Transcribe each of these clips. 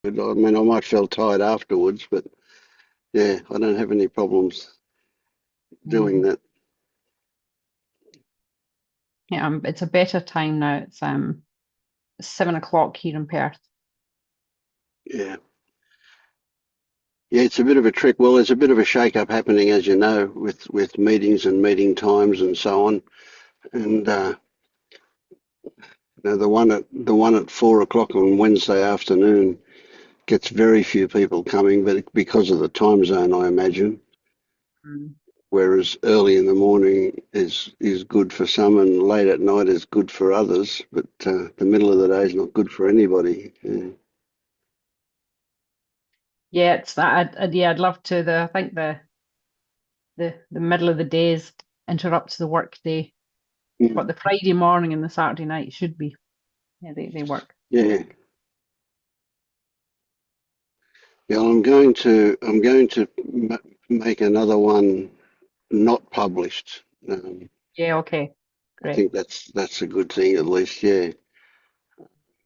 I mean, I might feel tired afterwards, but yeah, I don't have any problems doing Mm. that. Yeah, it's a better time now. It's 7 o'clock here in Perth. Yeah. Yeah, it's a bit of a trick. Well, there's a bit of a shake-up happening, as you know, with meetings and meeting times and so on. And you know, the one at 4 o'clock on Wednesday afternoon gets very few people coming, but because of the time zone, I imagine. Mm. Whereas early in the morning is good for some, and late at night is good for others. But the middle of the day is not good for anybody. Yeah. Yeah, it's that. Yeah, I'd love to. I think the middle of the days interrupts the work day, but Mm. the Friday morning and the Saturday night should be. Yeah, they work. Yeah. Yeah, I'm going to make another one not published. Yeah, okay, I great. think that's a good thing at least. Yeah.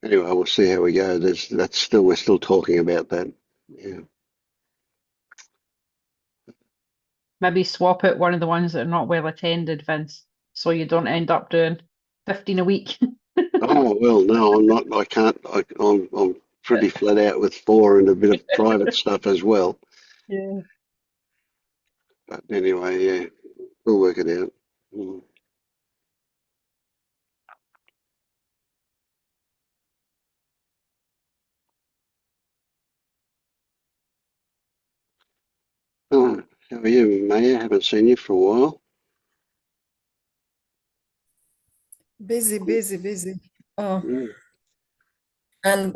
Anyway, we'll see how we go. We're still talking about that. Yeah. Maybe swap out one of the ones that are not well attended, Vince, so you don't end up doing 15 a week. Oh well, no, I'm not. I can't. I'm pretty flat out with four and a bit of private stuff as well. Yeah. But anyway, yeah, we'll work it out. Mm. Oh, how are you, Maya? Haven't seen you for a while. Busy, busy, busy. Uh, Mm. and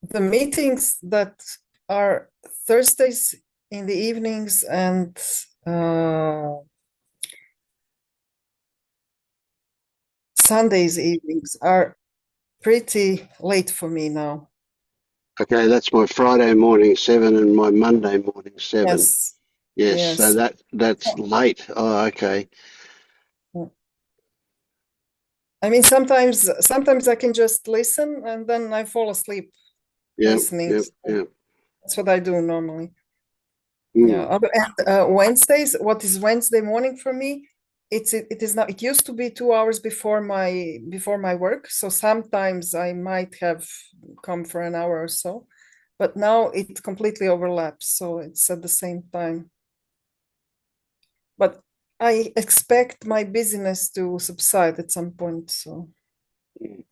the meetings that are Thursdays in the evenings and Sundays evenings are pretty late for me now. Okay, that's my Friday morning 7 and my Monday morning 7. Yes, Yes, so yes. that's late. Oh, okay. I mean, sometimes I can just listen and then I fall asleep Yep, listening. yep, So yep. that's what I do normally. Yeah. Mm. And Wednesdays, what is Wednesday morning for me? It is not. It used to be 2 hours before my work. So sometimes I might have come for an hour or so, but now it completely overlaps. So it's at the same time. But I expect my busyness to subside at some point. So Mm.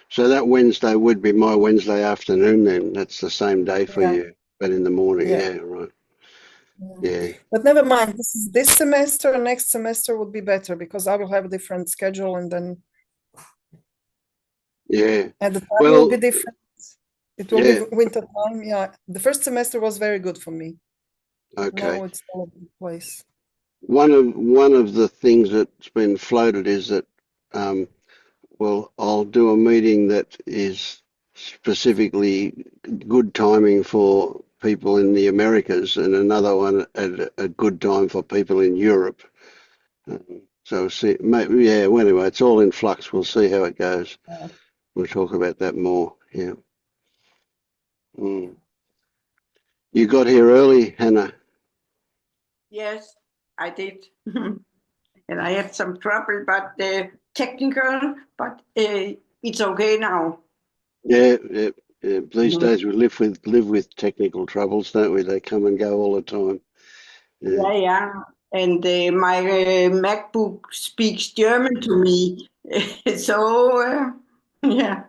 So that Wednesday would be my Wednesday afternoon then. That's the same day for yeah, you, but in the morning. yeah. Yeah, right. Yeah. Yeah, But never mind. This semester. Next semester would be better because I will have a different schedule, yeah. and the time will be Well, different. It will be yeah. winter time. Yeah, the first semester was very good for me. Okay. Now it's all over the place. One of the things that's been floated is that um, well, I'll do a meeting that is specifically good timing for people in the Americas and another one at a good time for people in Europe. So see, maybe, yeah, well, anyway, it's all in flux. We'll see how it goes. Yeah. We'll talk about that more. Yeah. Mm. You got here early, Hannah. Yes, I did. And I had some trouble, but technical, but it's okay now. Yeah, yeah, yeah. These Mhm. days we live with technical troubles, don't we? They come and go all the time. Yeah. Yeah, yeah. And my MacBook speaks German to me. So, yeah,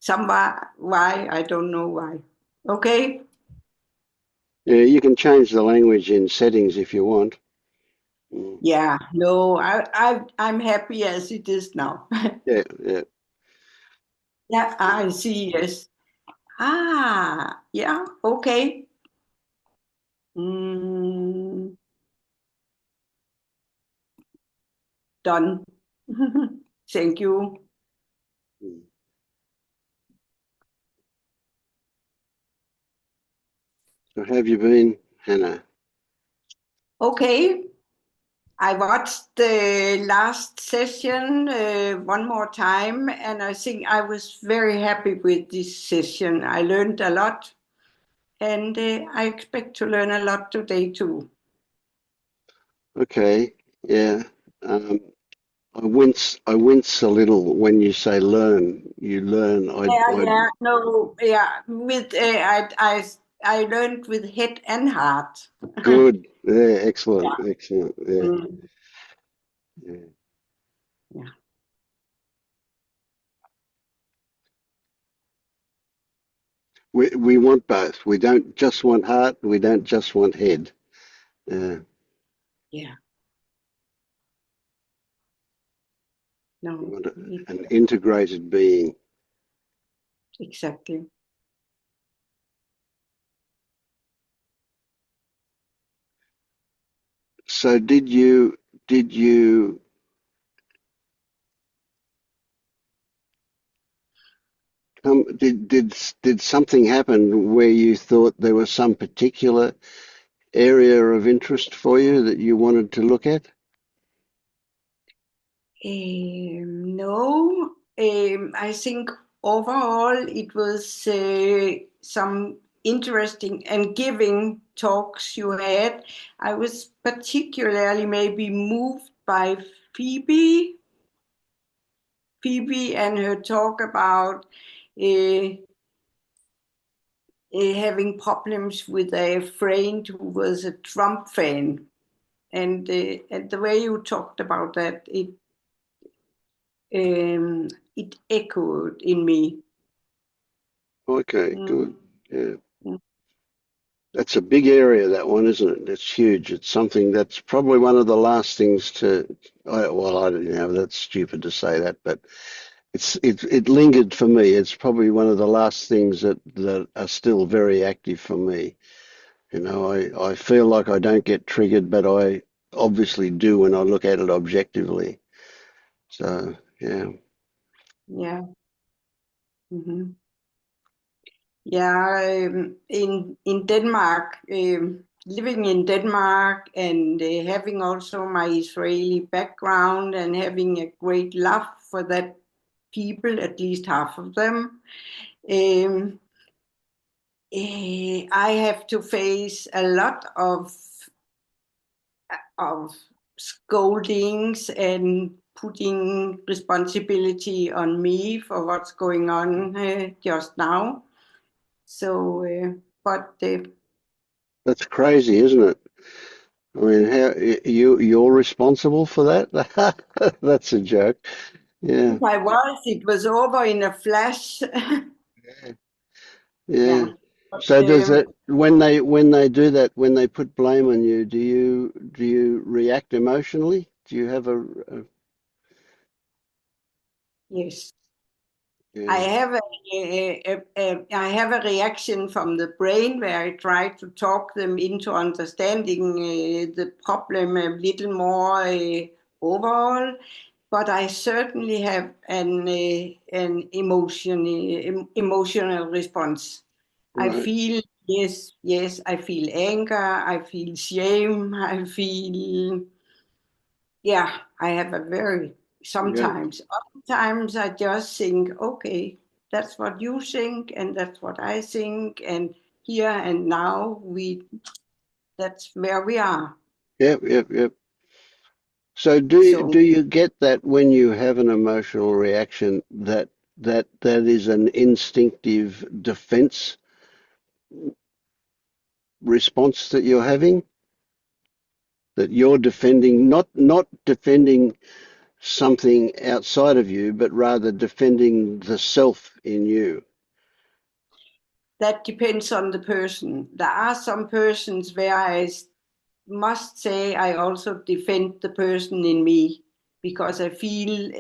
somewhere, why? I don't know why. Okay. Yeah, you can change the language in settings if you want. Mm. Yeah, no, I'm happy as it is now. Yeah, yeah. Yeah, I see, yes. Ah, yeah, okay. Mm, done. Thank you. Mm. So how have you been, Hannah? Okay, I watched the last session one more time, and I think I was very happy with this session. I learned a lot, and I expect to learn a lot today too. Okay, yeah. I wince a little when you say learn. You learn. Yeah, no, yeah. With I learned with head and heart. Good. Yeah, excellent, Yeah. excellent. Yeah, Mm, yeah. yeah. We want both. We don't just want heart. We don't just want head. Yeah. Yeah. We No, want it, an integrated being. exactly. So did you did something happen where you thought there was some particular area of interest for you that you wanted to look at? No, I think overall it was some interesting and giving talks you had. I was particularly maybe moved by Phoebe, Phoebe and her talk about uh, having problems with a friend who was a Trump fan. And the way you talked about that, it echoed in me. Okay, good. Mm, Yeah. mm. That's a big area, that one, isn't it? It's huge. It's something that's probably one of the last things well, I don't know, that's stupid to say that, but it lingered for me. It's probably one of the last things that are still very active for me. You know, I feel like I don't get triggered, but I obviously do when I look at it objectively. So, yeah. Yeah. Hmm. Yeah. In Denmark, living in Denmark and having also my Israeli background and having a great love for that people, at least half of them. Um, I have to face a lot of scoldings and putting responsibility on me for what's going on just now. So, but That's crazy, isn't it? I mean, how you're responsible for that? That's a joke. Yeah. if I was, it was over in a flash. Yeah. Yeah. But, So does it when they do that, when they put blame on you, do you react emotionally? Do you have a yes. I yeah, have I have a reaction from the brain where I try to talk them into understanding the problem a little more overall, but I certainly have an emotional response. I right? feel yes, yes. I feel anger. I feel shame. I feel yeah. I have a very Yeah. sometimes. Sometimes I just think, okay, that's what you think, and that's what I think, and here and now that's where we are. Yep, yep, yep. So do So you get that when you have an emotional reaction that is an instinctive defense response that you're having? That you're defending, not defending something outside of you, but rather defending the self in you. that depends on the person. There are some persons where must say I also defend the person in me because I feel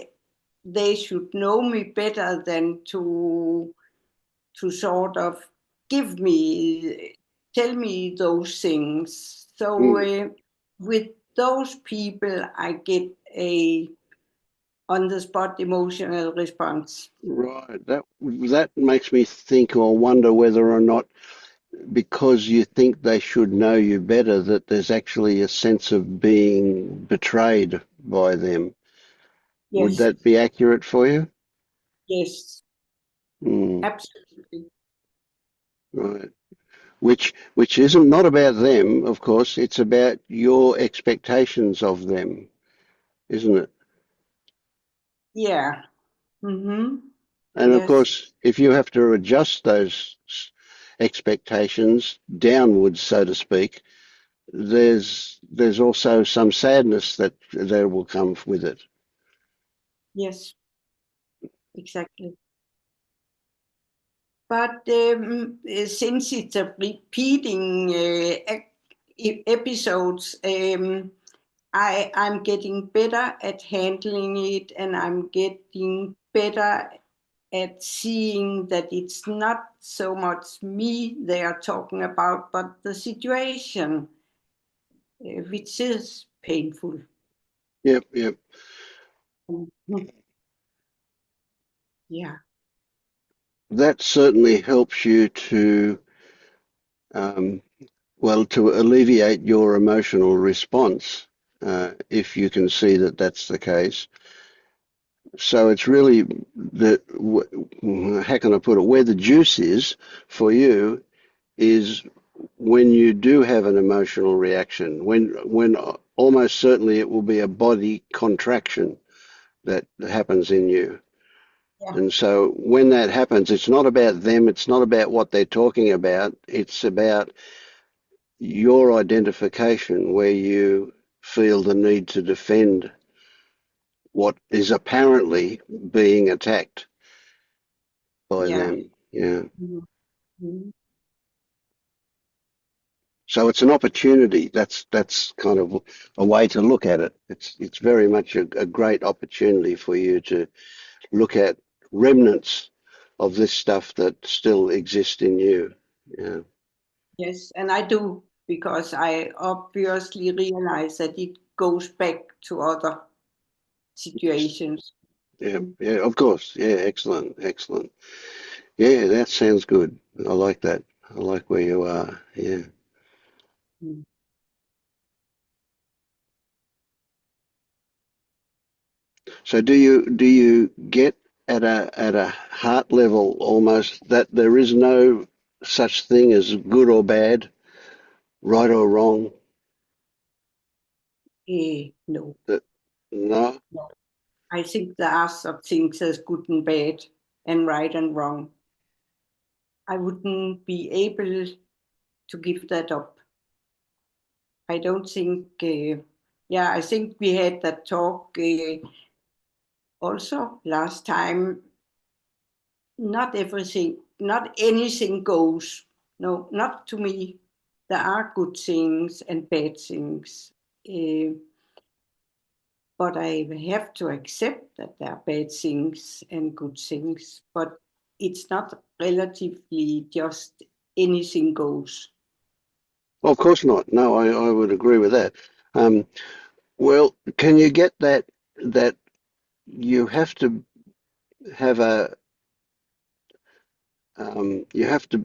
they should know me better than to sort of give me tell me those things. So Mm, with those people, I get a on the spot emotional response. right. That makes me think or wonder whether or not because you think they should know you better, that there's actually a sense of being betrayed by them. Would Yes, that be accurate for you? yes, Mm, absolutely. right. Which isn't not about them, of course. It's about your expectations of them, isn't it? Yeah. Mm-hmm. And of Yes, course, if you have to adjust those expectations downwards, so to speak, there's also some sadness that will come with it. yes, exactly. But since it's a repeating episodes, I'm getting better at handling it, and I'm getting better at seeing that it's not so much me they are talking about, but the situation, which is painful. Yep, yep. Mhm. Yeah, That certainly helps you to, um, well, to alleviate your emotional response, if you can see that that's the case. So it's really how can I put it? Where the juice is for you is when you do have an emotional reaction, when almost certainly it will be a body contraction that happens in you. yeah, And so when that happens, it's not about them, it's not about what they're talking about, it's about your identification where you feel the need to defend what is apparently being attacked by yeah. them. Yeah. Mhm. So it's an opportunity. That's kind of a way to look at it. It's very much a great opportunity for you to look at remnants of this stuff that still exist in you. Yeah. Yes, and I do because I obviously realize that it goes back to other situations. Yeah, yeah, of course. Yeah, excellent, excellent. Yeah, that sounds good. I like that. I like where you are. Yeah. Mm. So do you get at a heart level almost that there is no such thing as good or bad, right or wrong? No, That no. no. I think there are some things as good and bad and right and wrong. I wouldn't be able to give that up. I don't think, yeah, I think we had that talk also last time. Not everything, not anything goes. No, not to me. There are good things and bad things. Uh, but I have to accept that there are bad things and good things. But it's not relatively just anything goes. Well, of course not. No, I would agree with that. Um, well, can you get that you have to have you have to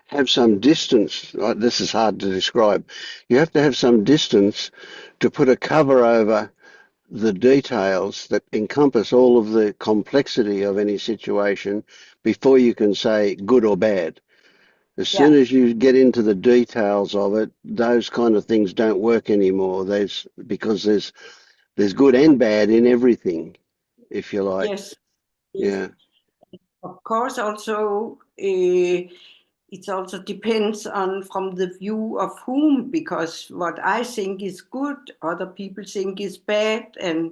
have some distance. This is hard to describe. You have to have some distance to put a cover over the details that encompass all of the complexity of any situation before you can say good or bad. As soon Yeah. as you get into the details of it, those kind of things don't work anymore. There's good and bad in everything, if you like. Yes. Yes. Yeah. Of course, also it also depends on from the view of whom, because what I think is good, other people think is bad, and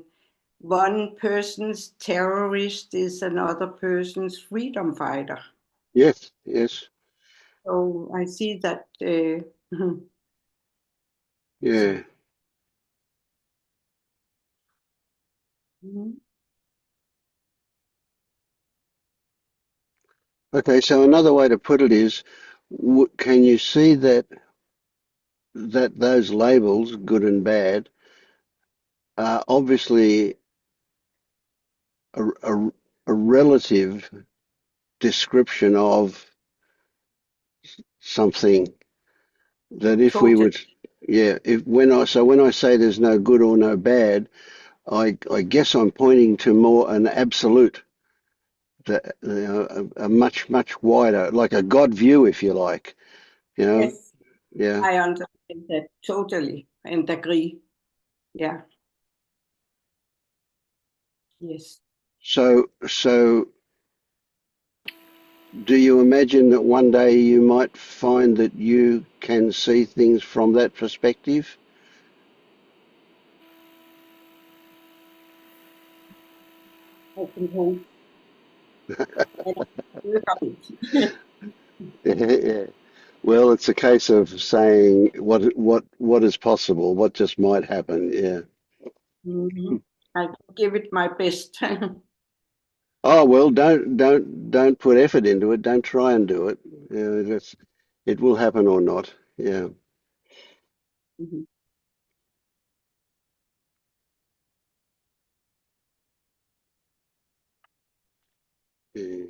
one person's terrorist is another person's freedom fighter. Yes. Yes. So I see that. Yeah. So mhm. Okay. So another way to put it is, can you see that those labels, good and bad, are obviously a, a, a relative description of something that if we Total. would, yeah, if when I say there's no good or no bad, I guess I'm pointing to more an absolute, that a much wider, like a God view, if you like, you know, Yes, yeah. I understand that totally and agree. Yeah. Yes. So do you imagine that one day you might find that you can see things from that perspective? I can hope. And I work on it. Yeah. Well, it's a case of saying what is possible, what just might happen. Yeah. Mhm. I can give it my best. Oh well, don't put effort into it. Don't try and do it. That's it will happen or not. Yeah. Mhm. Yeah.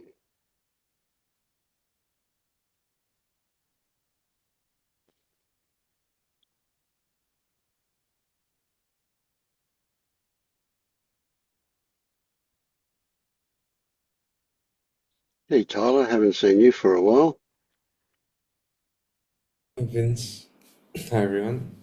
Hey Tyler, haven't seen you for a while. Vince. Hi everyone.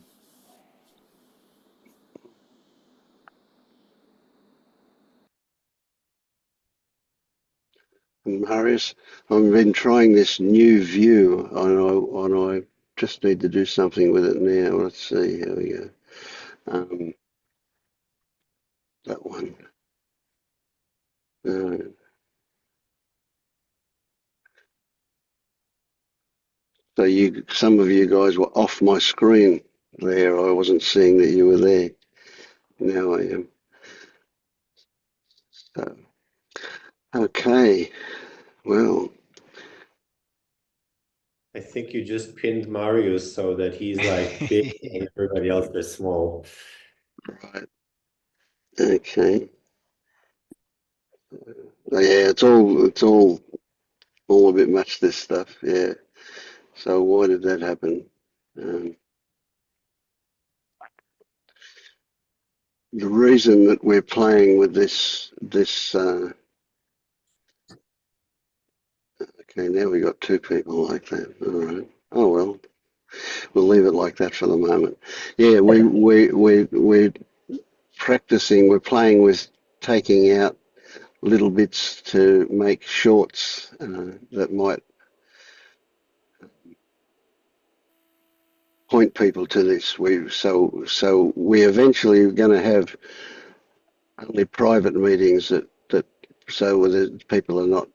And Marius, I've been trying this new view, and I just need to do something with it now. Let's see. Here we go. Um, that one. Uh, so some of you guys were off my screen there. I wasn't seeing that you were there. Now I am. So, okay. Well, I think you just pinned Marius so that he's like big and everybody else is small. right. Okay. Yeah, it's all a bit much, this stuff. Yeah. So why did that happen? Um, the reason that we're playing with this. Okay, now we got two people like that. All right. Oh well, we'll leave it like that for the moment. Yeah, we're practicing. We're playing with taking out little bits to make shorts that might point people to this. We eventually are going to have only private meetings that so the people are not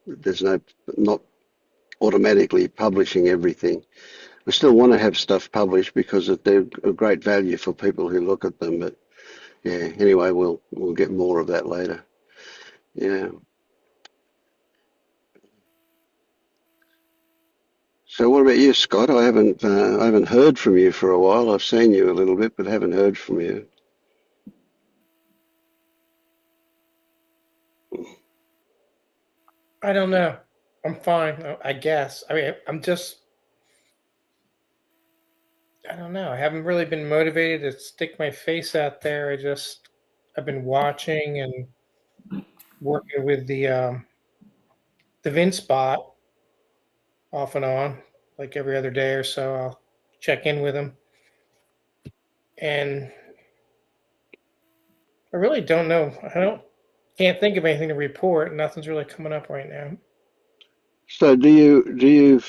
there's no not automatically publishing everything. We still want to have stuff published because they're of great value for people who look at them. But yeah, anyway, we'll get more of that later. Yeah. So what about you, Scott? I haven't heard from you for a while. I've seen you a little bit, but haven't heard from you. I don't know. I'm fine, I guess. I mean, I don't know. I haven't really been motivated to stick my face out there. I've been watching and working with the Vince bot off and on, like every other day or so. I'll check in with him. And I really don't know. Can't think of anything to report. Nothing's really coming up right now. So do you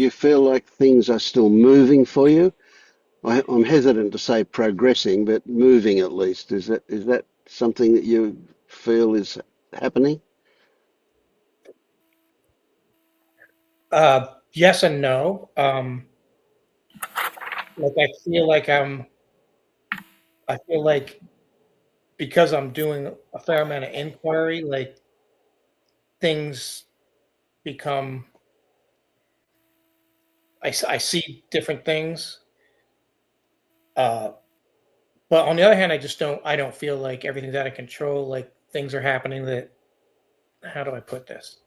feel like things are still moving for you? I'm hesitant to say progressing, but moving at least. Is that something that you feel is happening? Yes and no. Like I feel like because I'm doing a fair amount of inquiry, like things become, I see different things. Uh, but on the other hand, I don't feel like everything's out of control. Like things are happening that, how do I put this?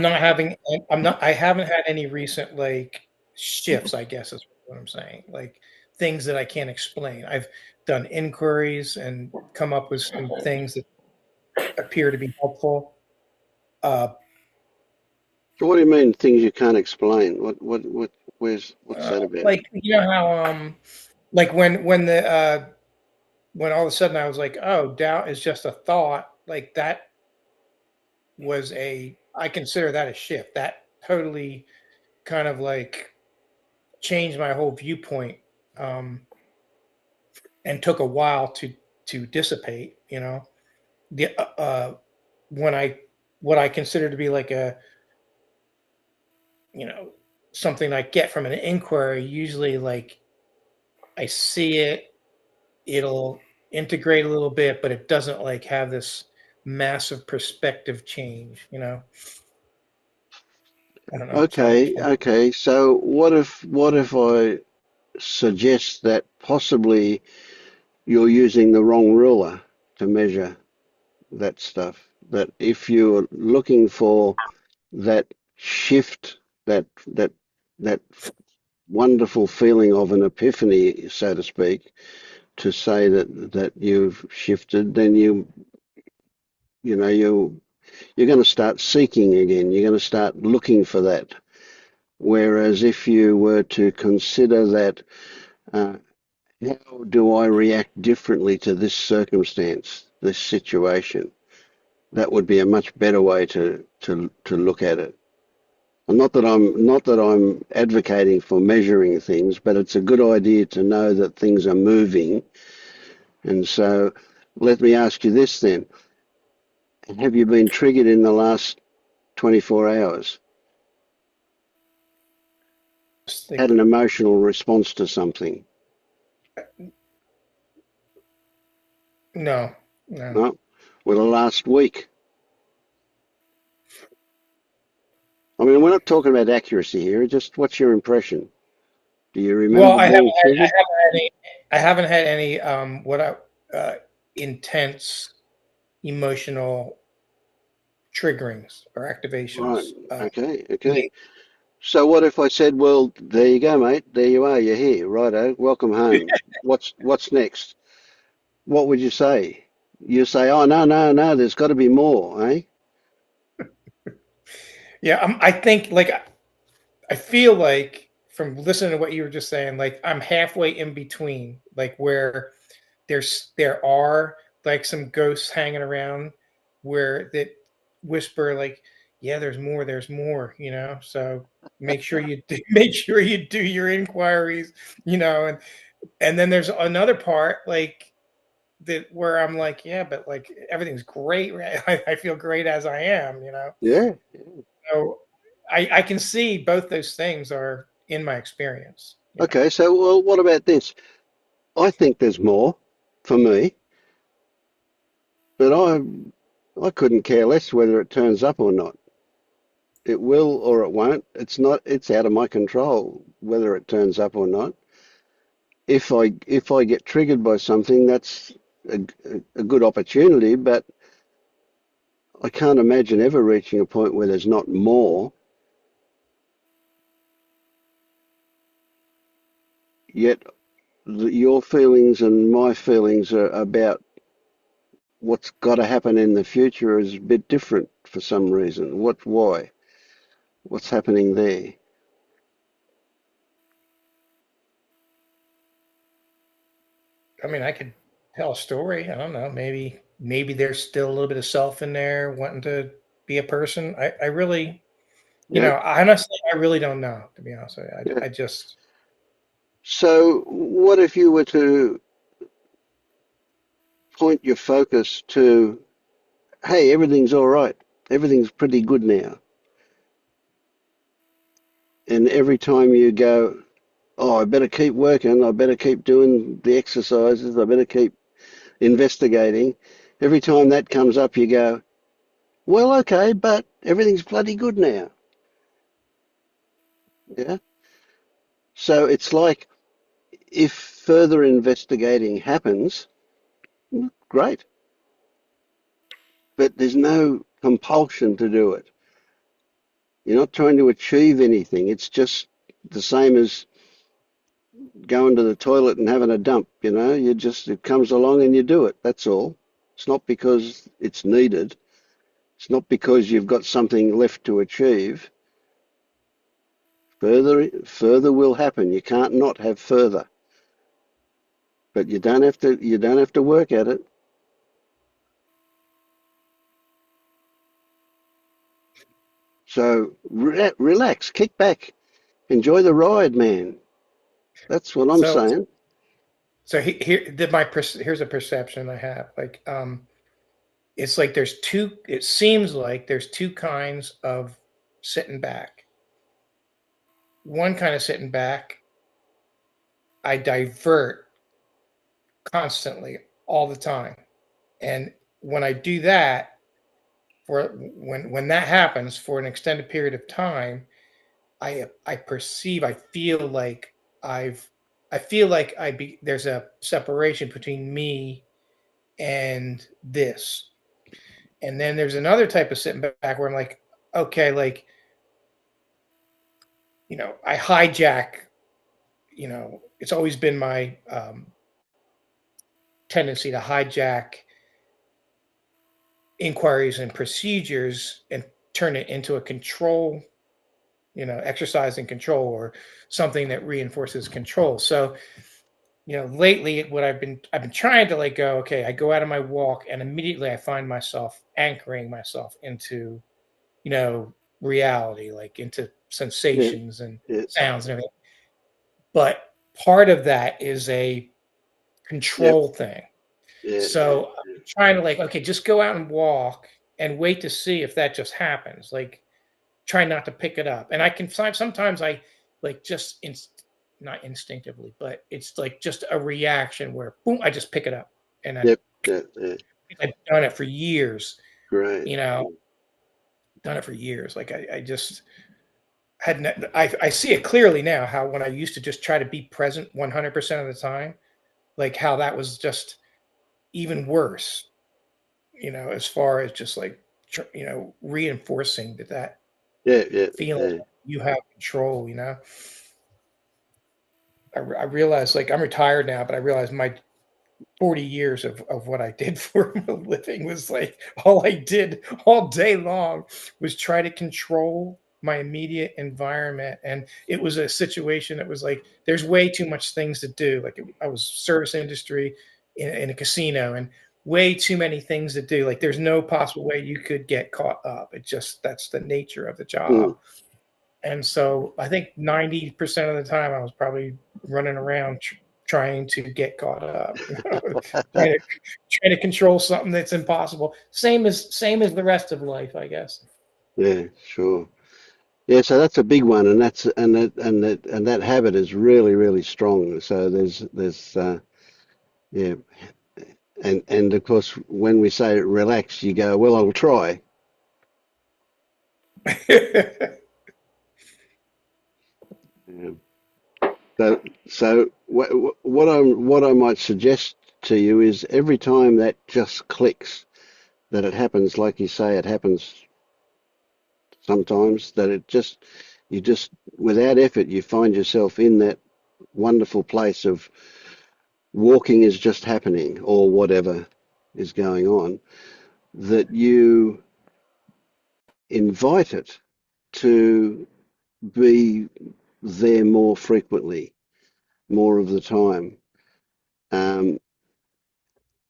I haven't had any recent like shifts, I guess is what I'm saying. Like things that I can't explain. I've done inquiries and come up with some things that appear to be helpful. Uh, So what do you mean things you can't explain? What's that about? like you know how like when all of a sudden I was like, oh, doubt is just a thought, like that was a I consider that a shift. That totally kind of like changed my whole viewpoint, and took a while to dissipate. You know, the when I what I consider to be like a you know something I get from an inquiry, usually like I see it, it'll integrate a little bit, but it doesn't like have this massive perspective change. You know, I don't know. It's hard to Okay, explain. okay. So what if I suggest that possibly you're using the wrong ruler to measure that stuff? That if you're looking for that shift, that that wonderful feeling of an epiphany, so to speak, to say that you've shifted, then you're going to start seeking again. You're going to start looking for that. Whereas if you were to consider that, uh, how do I react differently to this circumstance, this situation? That would be a much better way to look at it. And not that I'm advocating for measuring things, but it's a good idea to know that things are moving. And so, let me ask you this then: have you been triggered in the last 24 hours? Just Had think, an emotional response to something? no, no. No. Well, the last week. I mean, we're not talking about accuracy here. Just what's your impression? Do you Well, remember being triggered? I haven't had any what I intense emotional triggerings or Right. activations. Okay. Okay. Lately. So what if I said, "Well, there you go, mate. There you are. You're here. Righto. Welcome home. What's next?" What would you say? You say, "Oh, no, no, no. There's got to be more, eh?" Yeah, I think like I feel like from listening to what you were just saying, like I'm halfway in between, like where there are like some ghosts hanging around where that whisper like, yeah, there's more, you know. So make sure you do, make sure you do your inquiries, you know, and then there's another part like that where I'm like, yeah, but like everything's great, right? I feel great as I am, you know. Yeah. So I can see both those things are in my experience, you know. Okay. So, well, what about this? I think there's more for me, but I couldn't care less whether it turns up or not. It will or it won't. It's not. It's out of my control whether it turns up or not. If I get triggered by something, that's a good opportunity, but I can't imagine ever reaching a point where there's not more. Yet your feelings and my feelings are about what's got to happen in the future is a bit different for some reason. Why? What's happening there? I mean, I could tell a story. I don't know. Maybe there's still a little bit of self in there wanting to be a person. I really, you Yeah, know, honestly, I really don't know. To be honest with you, yeah. I just So what if you were to point your focus to, hey, everything's all right. Everything's pretty good now. And every time you go, oh, I better keep working. I better keep doing the exercises. I better keep investigating. Every time that comes up, you go, well, okay, but everything's bloody good now. Yeah. So it's like if further investigating happens, great, but there's no compulsion to do it. You're not trying to achieve anything. It's just the same as going to the toilet and having a dump, you know. It comes along and you do it. That's all. It's not because it's needed. It's not because you've got something left to achieve. Further will happen. You can't not have further, but you don't have to work at it. So relax, kick back, enjoy the ride, man. That's what I'm So, saying. here's a perception I have. Like, it's like there's two. It seems like there's two kinds of sitting back. One kind of sitting back, I divert constantly all the time, and when I do that, when that happens for an extended period of time, I feel like I've I feel like there's a separation between me and this. And then there's another type of sitting back where I'm like, okay, like, I hijack, it's always been my tendency to hijack inquiries and procedures and turn it into a control, exercise and control, or something that reinforces control. So, lately what I've been trying to let go. Okay, I go out on my walk and immediately I find myself anchoring myself into, reality, like into Yeah, sensations and yeah, sounds and everything. But part of that is a yep, control thing. yeah, yeah, So I'm trying to, like, okay, just go out and walk and wait to see if that just happens. Like, try not to pick it up. And I can sometimes I like just not instinctively, but it's like just a reaction where boom, I just pick it up. And yep, yeah, yeah. I've done it for years, Great. you know, done it for years. Like I just I see it clearly now, how when I used to just try to be present 100% of the time, like how that was just even worse, as far as just like, reinforcing that Yeah, yeah, feeling yeah, you have control. I realized, like, I'm retired now, but I realized my 40 years of what I did for a living was like all I did all day long was try to control my immediate environment. And it was a situation that was like, there's way too much things to do. Like, I was service industry in a casino, and way too many things to do. Like, there's no possible way you could get caught up. That's the nature of the mm, job. And so I think 90% of the time I was probably running around trying to get caught up, trying to control something that's impossible. Same as the rest of life, I guess. yeah, sure. Yeah, so that's a big one, and that habit is really, really strong. So yeah, and of course when we say relax, you go, well, I'll try. Yeah. So what I might suggest to you is every time that just clicks, that it happens, like you say, it happens sometimes, that you just, without effort, you find yourself in that wonderful place of walking is just happening, or whatever is going on, that you invite it to be there more frequently, more of the time. Um,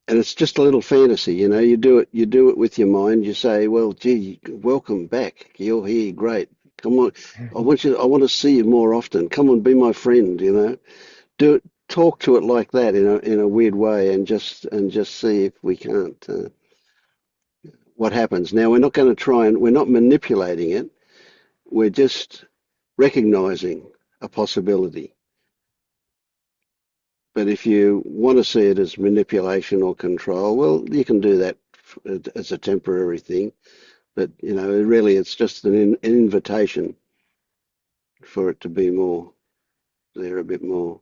and it's just a little fantasy, you do it with your mind. You say, well, gee, welcome back. You're here. Great. Come on. I want to see you more often. Come on, be my friend. Do it, talk to it like that in a weird way, and just see if we can't, what happens. Now, we're not manipulating it. We're just recognizing a possibility. But if you want to see it as manipulation or control, well, you can do that as a temporary thing. But, really, it's just an invitation for it to be more there, a bit more.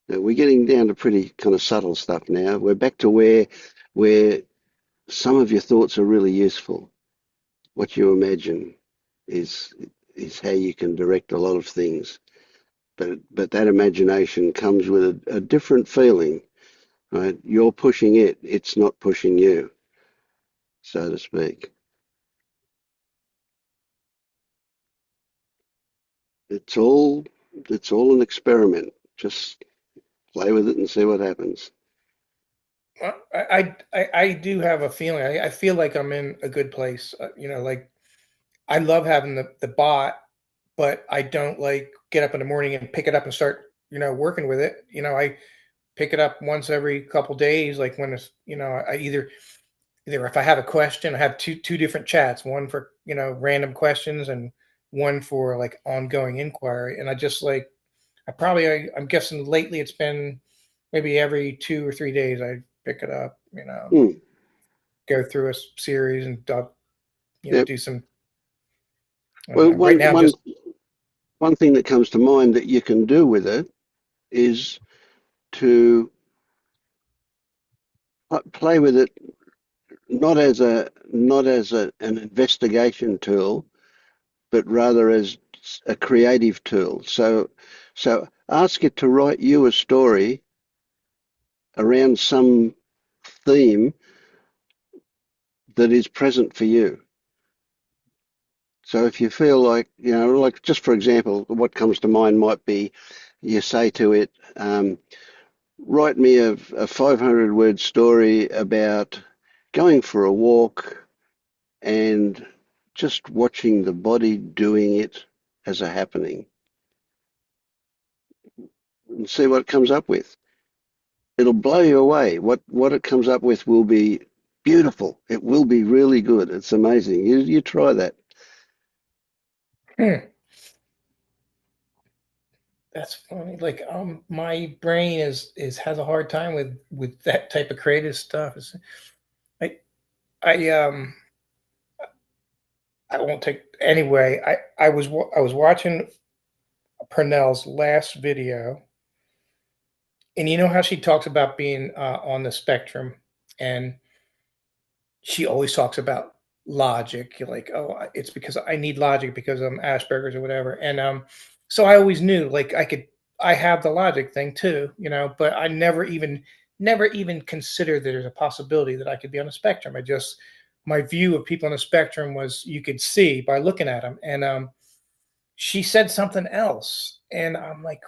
Now, we're getting down to pretty kind of subtle stuff now. We're back to where some of your thoughts are really useful. What you imagine, is how you can direct a lot of things. But that imagination comes with a different feeling, right? You're pushing it; it's not pushing you, so to speak. It's all an experiment. Just play with it and see what happens. I do have a feeling. I feel like I'm in a good place. Like I love having the bot, but I don't like get up in the morning and pick it up and start working with it. I pick it up once every couple days, like when it's I either if I have a question, I have two different chats, one for random questions and one for like ongoing inquiry. And I just like I'm guessing lately it's been maybe every 2 or 3 days I pick it up, Hmm. go through a series and Yep. do some. I don't Well, know. Right now, I'm just one thing that comes to mind that you can do with it is to play with it not as an investigation tool, but rather as a creative tool. So ask it to write you a story around some theme that is present for you. So if you feel like, like just for example, what comes to mind might be you say to it, write me a 500 word story about going for a walk and just watching the body doing it as a happening and see what it comes up with. It'll blow you away. What it comes up with will be beautiful. It will be really good. It's amazing. You try that. that's funny. Like my brain is has a hard time with that type of creative stuff. I I I won't take anyway. I was watching Purnell's last video, and you know how she talks about being on the spectrum, and she always talks about logic. You're like, oh, it's because I need logic because I'm Asperger's or whatever. And so I always knew like I have the logic thing too, but I never even considered that there's a possibility that I could be on a spectrum. My view of people on the spectrum was you could see by looking at them. And she said something else, and I'm like,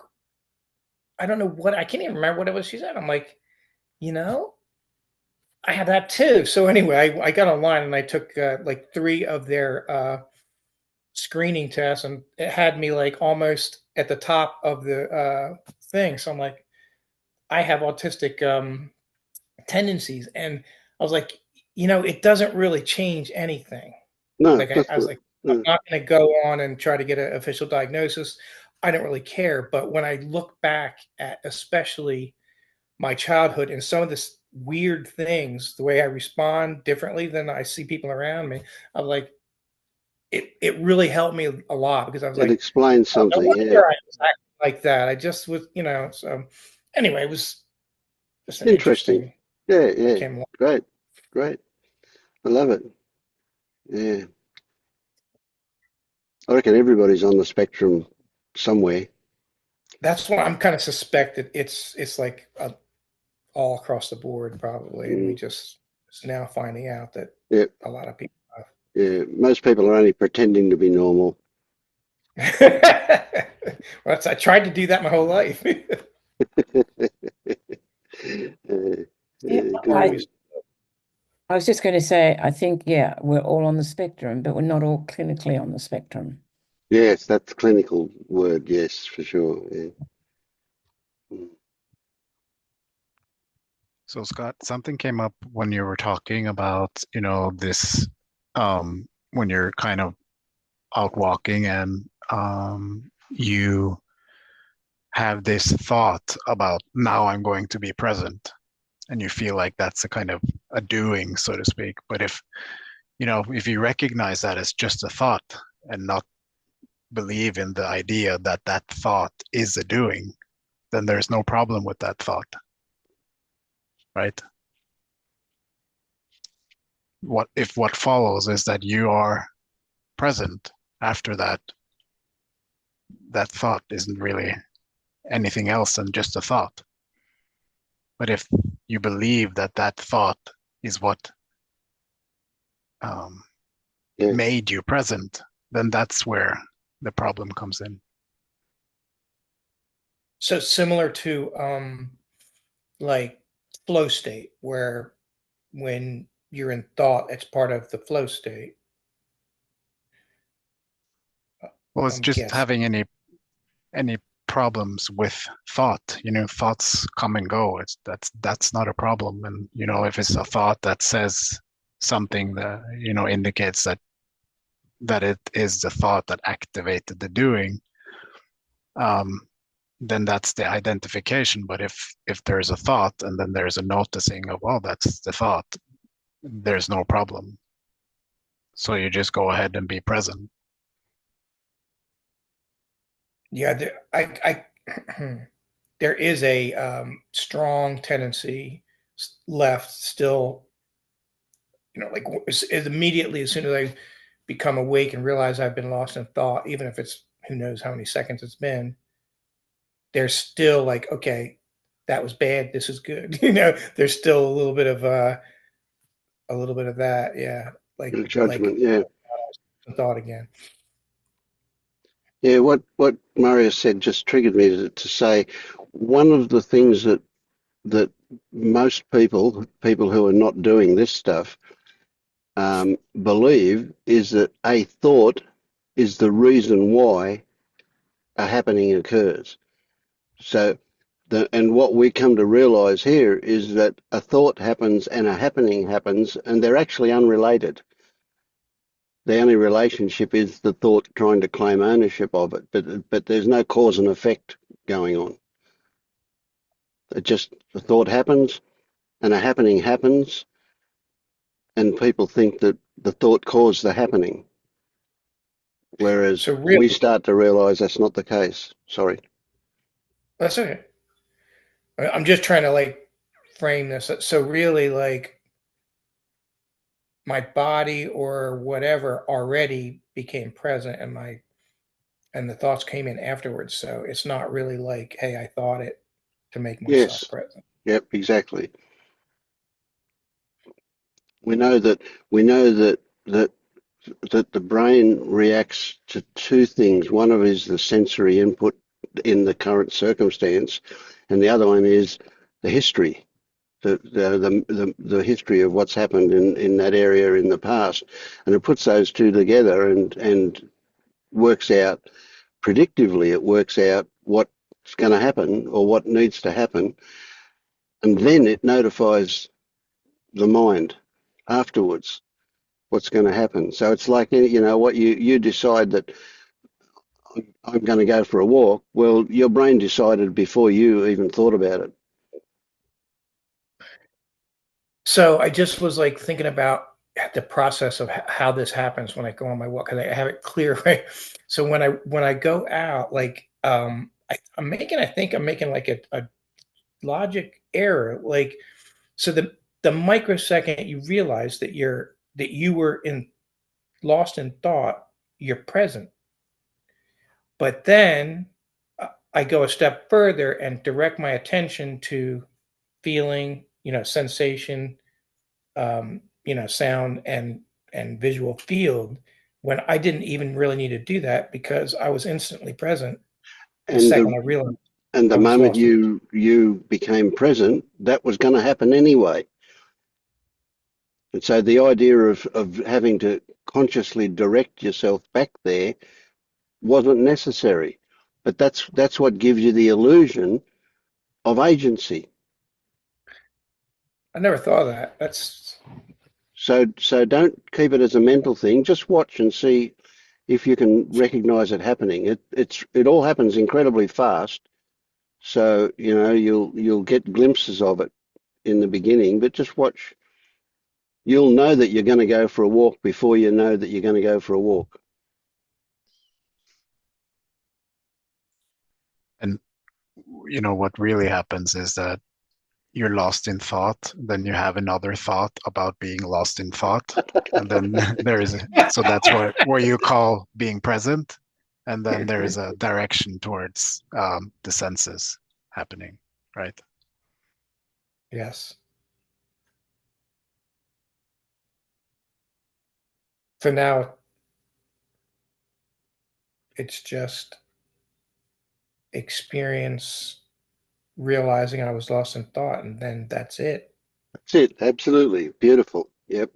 I don't know what I can't even remember what it was she said. I'm like, you know, I have that too. So anyway, I got online and I took like 3 of their screening tests, and it had me like almost at the top of the thing. So I'm like, I have autistic tendencies, and I was like, it doesn't really change anything. No, Like I that's was not. like, I'm No. not going to go on and try to get an official diagnosis. I don't really care. But when I look back at especially my childhood and some of this weird things, the way I respond differently than I see people around me, I'm like, it really helped me a lot because I was It like, explains oh, no something. Yeah. wonder I was acting like that. I just was, so anyway, it was just an Interesting. interesting Yeah. I Yeah. came along. Great. Great. I love it. Yeah. I reckon everybody's on the spectrum somewhere. That's why I'm kind of suspected it's like all across the board probably, and we Mm. just now finding out that Yeah. a lot of people have. Yeah. Most people are only pretending to be normal. I tried to do that my whole life. Yeah, Good I, one. Always. I was just going to say, I think, yeah, we're all on the spectrum, but we're not all clinically on the spectrum. Yes, that's a clinical word. Yes, for sure. Yeah. Mm. So Scott, something came up when you were talking about, this when you're kind of out walking and you have this thought about now I'm going to be present, and you feel like that's a kind of a doing, so to speak. But if you recognize that as just a thought and not believe in the idea that that thought is a doing, then there's no problem with that thought, right? What follows is that you are present after that, that thought isn't really anything else than just a thought. But if you believe that that thought is what Yeah. made you present, then that's where the problem comes in. So similar to like flow state, where when you're in thought, it's part of the flow state. Well, it's I'm just guessing. having any problems with thought. Thoughts come and go. That's not a problem. And if it's a thought that says something that indicates that it is the thought that activated the doing, then that's the identification. But if there's a thought and then there's a noticing of, oh, that's the thought, there's no problem. So you just go ahead and be present. Yeah, there is a strong tendency left still. Like immediately as soon as I become awake and realize I've been lost in thought, even if it's who knows how many seconds it's been, there's still like, okay, that was bad. This is good. There's still a little bit of that. Yeah, Judgment. Yeah. thought again. Yeah. What Mario said just triggered me to say one of the things that most people who are not doing this stuff believe is that a thought is the reason why a happening occurs. So, and what we come to realize here is that a thought happens and a happening happens, and they're actually unrelated. The only relationship is the thought trying to claim ownership of it, but there's no cause and effect going on. It just the thought happens and a happening happens, and people think that the thought caused the happening, whereas So we really, start to realize that's not the case. Sorry. that's okay. I'm just trying to like frame this. So really, like my body or whatever already became present, and the thoughts came in afterwards. So it's not really like, hey, I thought it to make myself Yes. present. Yep. Exactly. We know that that that the brain reacts to two things. One of is the sensory input in the current circumstance, and the other one is the history, the history of what's happened in that area in the past, and it puts those two together and works out predictively. It works out what's going to happen or what needs to happen, and then it notifies the mind afterwards what's going to happen. So it's like, what you decide that I'm going to go for a walk. Well, your brain decided before you even thought about it. So I just was like thinking about the process of how this happens when I go on my walk, because I have it clear, right? So when I go out, like I think I'm making like a logic error. Like so the microsecond you realize that you were in lost in thought, you're present. But then I go a step further and direct my attention to feeling, sensation, sound and visual field, when I didn't even really need to do that because I was instantly present the And second the I realized and I the was moment lost. you became present, that was going to happen anyway. And so the idea of having to consciously direct yourself back there wasn't necessary. But that's what gives you the illusion of agency. I never thought of that. That's So don't keep it as a mental thing. Just watch and see if you can recognize it happening. It all happens incredibly fast. So, you'll get glimpses of it in the beginning, but just watch. You'll know that you're going to go for a walk before you know that you're going to go for a walk. And what really happens is that you're lost in thought, then you have another thought about being lost in thought, and then so that's what you call being present, and then there is a direction towards the senses happening, right? Yes. For now, it's just experience realizing I was lost in thought, and then that's it. That's it. Absolutely beautiful. Yep,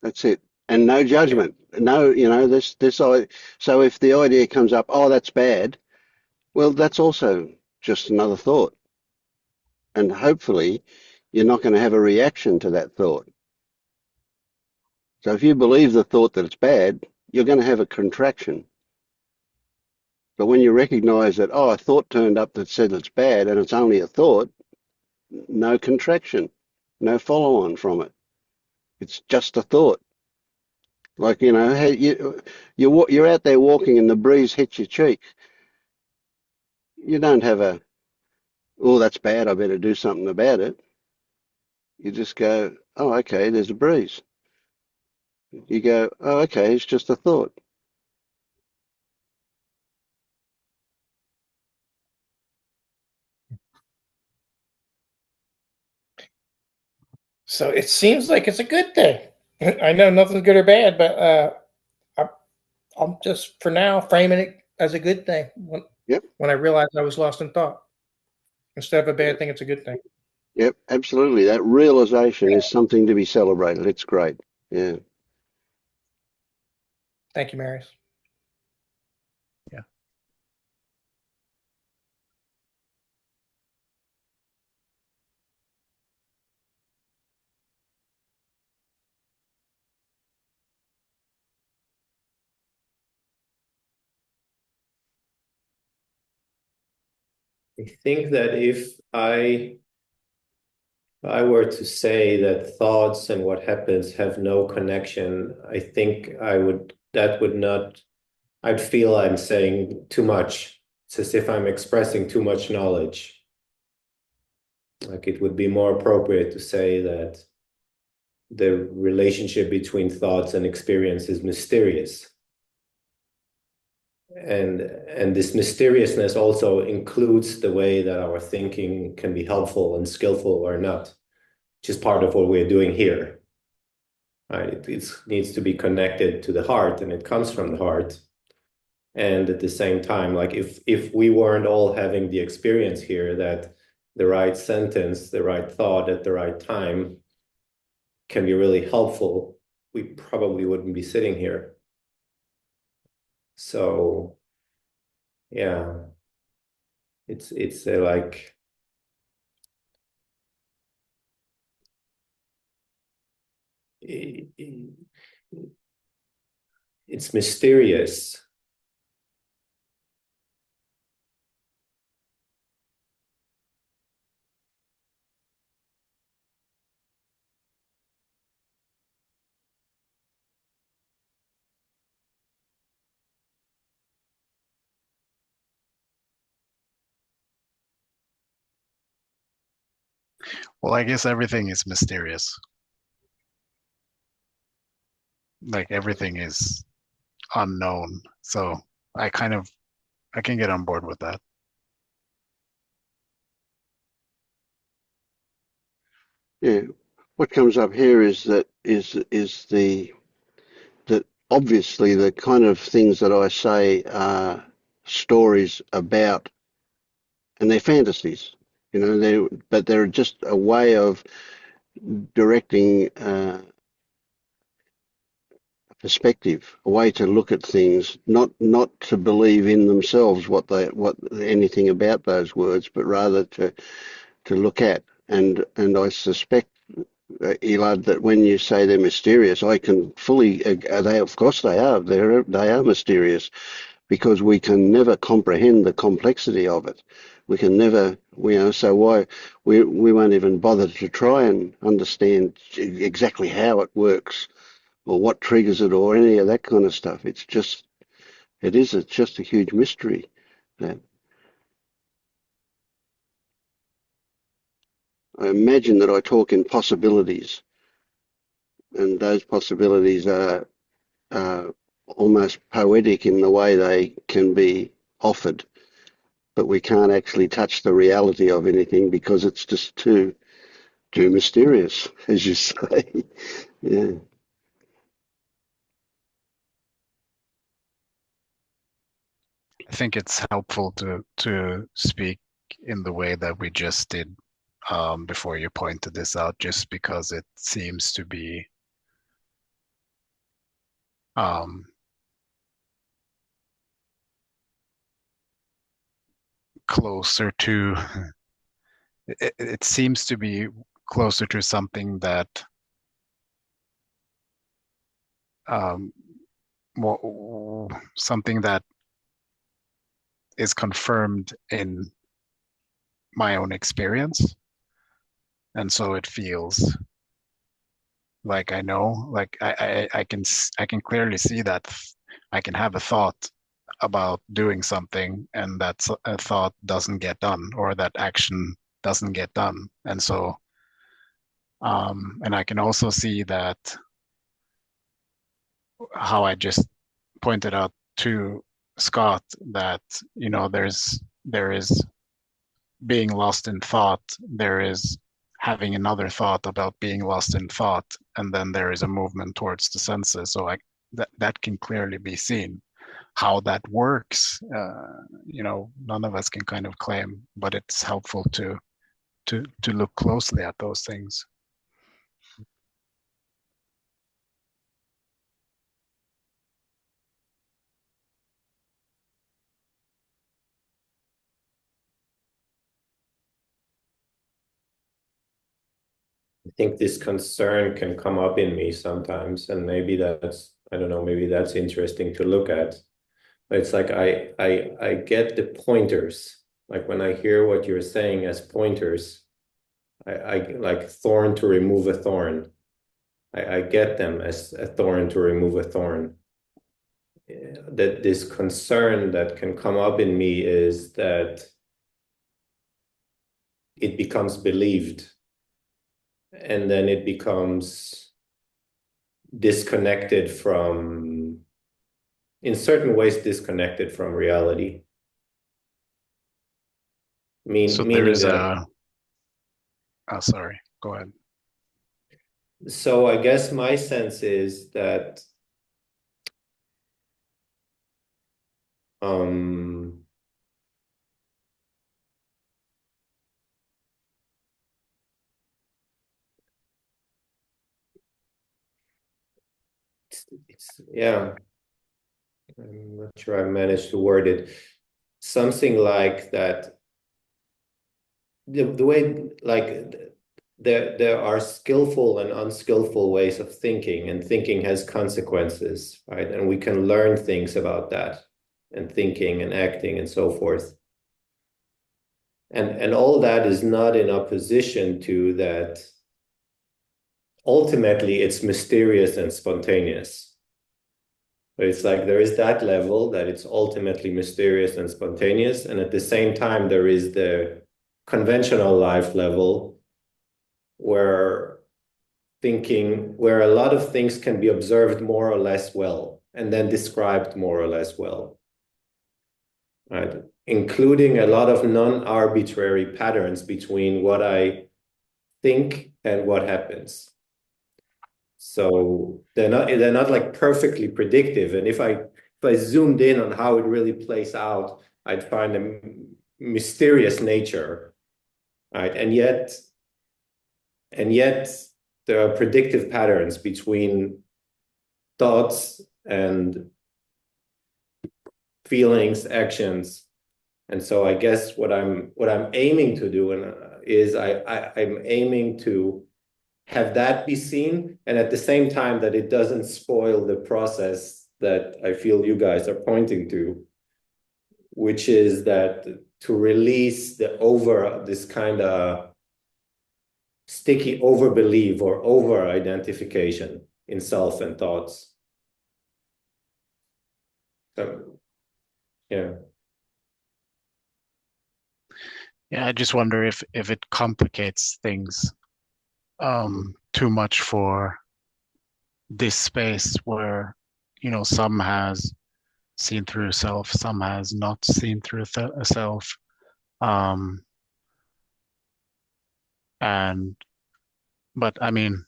that's it. And no Yeah. judgment. No, so if the idea comes up, oh, that's bad. Well, that's also just another thought, and hopefully, you're not going to have a reaction to that thought. So if you believe the thought that it's bad, you're going to have a contraction. But when you recognize that, oh, a thought turned up that said it's bad and it's only a thought, no contraction, no follow on from it. It's just a thought. Like, hey, you're out there walking and the breeze hits your cheek. You don't have oh, that's bad, I better do something about it. You just go, oh, okay, there's a breeze. You go, oh, okay, it's just a thought. So it seems like it's a good thing. I know nothing's good or bad, but I'm just for now framing it as a good thing. Yep, When I realized I was lost in thought, instead of a bad yep, thing, it's a good thing. yep, absolutely. That realization is something to be celebrated. It's great. Yeah. Thank you, Marius. Yeah. I think that if I were to say that thoughts and what happens have no connection, I think that would not, I'd feel I'm saying too much. It's as if I'm expressing too much knowledge. Like it would be more appropriate to say that the relationship between thoughts and experience is mysterious. And this mysteriousness also includes the way that our thinking can be helpful and skillful or not, which is part of what we're doing here. Right? It needs to be connected to the heart, and it comes from the heart. And at the same time, like if we weren't all having the experience here that the right sentence, the right thought at the right time can be really helpful, we probably wouldn't be sitting here. So yeah, it's like it's mysterious. Well, I guess everything is mysterious. Like everything is unknown. So I kind of I can get on board with that. Yeah. What comes up here is that obviously the kind of things that I say are stories about, and they're fantasies, but they're just a way of directing perspective, a way to look at things, not to believe in themselves what anything about those words, but rather to look at. And I suspect, Elad, that when you say they're mysterious, I can fully. Of course, they are. They are mysterious because we can never comprehend the complexity of it. We can never, so why we won't even bother to try and understand exactly how it works or what triggers it or any of that kind of stuff. It's just a huge mystery. That imagine that I talk in possibilities, and those possibilities are almost poetic in the way they can be offered, but we can't actually touch the reality of anything because it's just too mysterious, as you say. Yeah. I think it's helpful to speak in the way that we just did before you pointed this out, just because it seems to be closer to it seems to be closer to something that something that is confirmed in my own experience, and so it feels like I know, like I can clearly see that I can have a thought about doing something, and that a thought doesn't get done, or that action doesn't get done, and so and I can also see that how I just pointed out to Scott that there is being lost in thought, there is having another thought about being lost in thought, and then there is a movement towards the senses. So that can clearly be seen. How that works, none of us can kind of claim, but it's helpful to look closely at those things. I think this concern can come up in me sometimes, and maybe that's, I don't know, maybe that's interesting to look at. But it's like I get the pointers. Like when I hear what you're saying as pointers, I like thorn to remove a thorn. I get them as a thorn to remove a thorn. That this concern that can come up in me is that it becomes believed, and then it becomes disconnected from, in certain ways, disconnected from reality. So there Meaning is that, sorry, go ahead. so I guess my sense is that yeah, I'm not sure I managed to word it. Something like that. The way, like, there are skillful and unskillful ways of thinking, and thinking has consequences, right? And we can learn things about that, and thinking and acting and so forth. And all that is not in opposition to that. Ultimately, it's mysterious and spontaneous. But it's like there is that level that it's ultimately mysterious and spontaneous, and at the same time, there is the conventional life level where where a lot of things can be observed more or less well, and then described more or less well, right? Including a lot of non-arbitrary patterns between what I think and what happens. So they're not like perfectly predictive. And if I zoomed in on how it really plays out, I'd find a mysterious nature, right? And yet there are predictive patterns between thoughts and feelings, actions. And so I guess what I'm aiming to do is I'm aiming to have that be seen, and at the same time that it doesn't spoil the process that I feel you guys are pointing to, which is that to release this kind of sticky overbelief or over identification in self and thoughts. So, yeah. Yeah, I just wonder if it complicates things too much for this space where, some has seen through a self, some has not seen through a self. Um, and but I mean,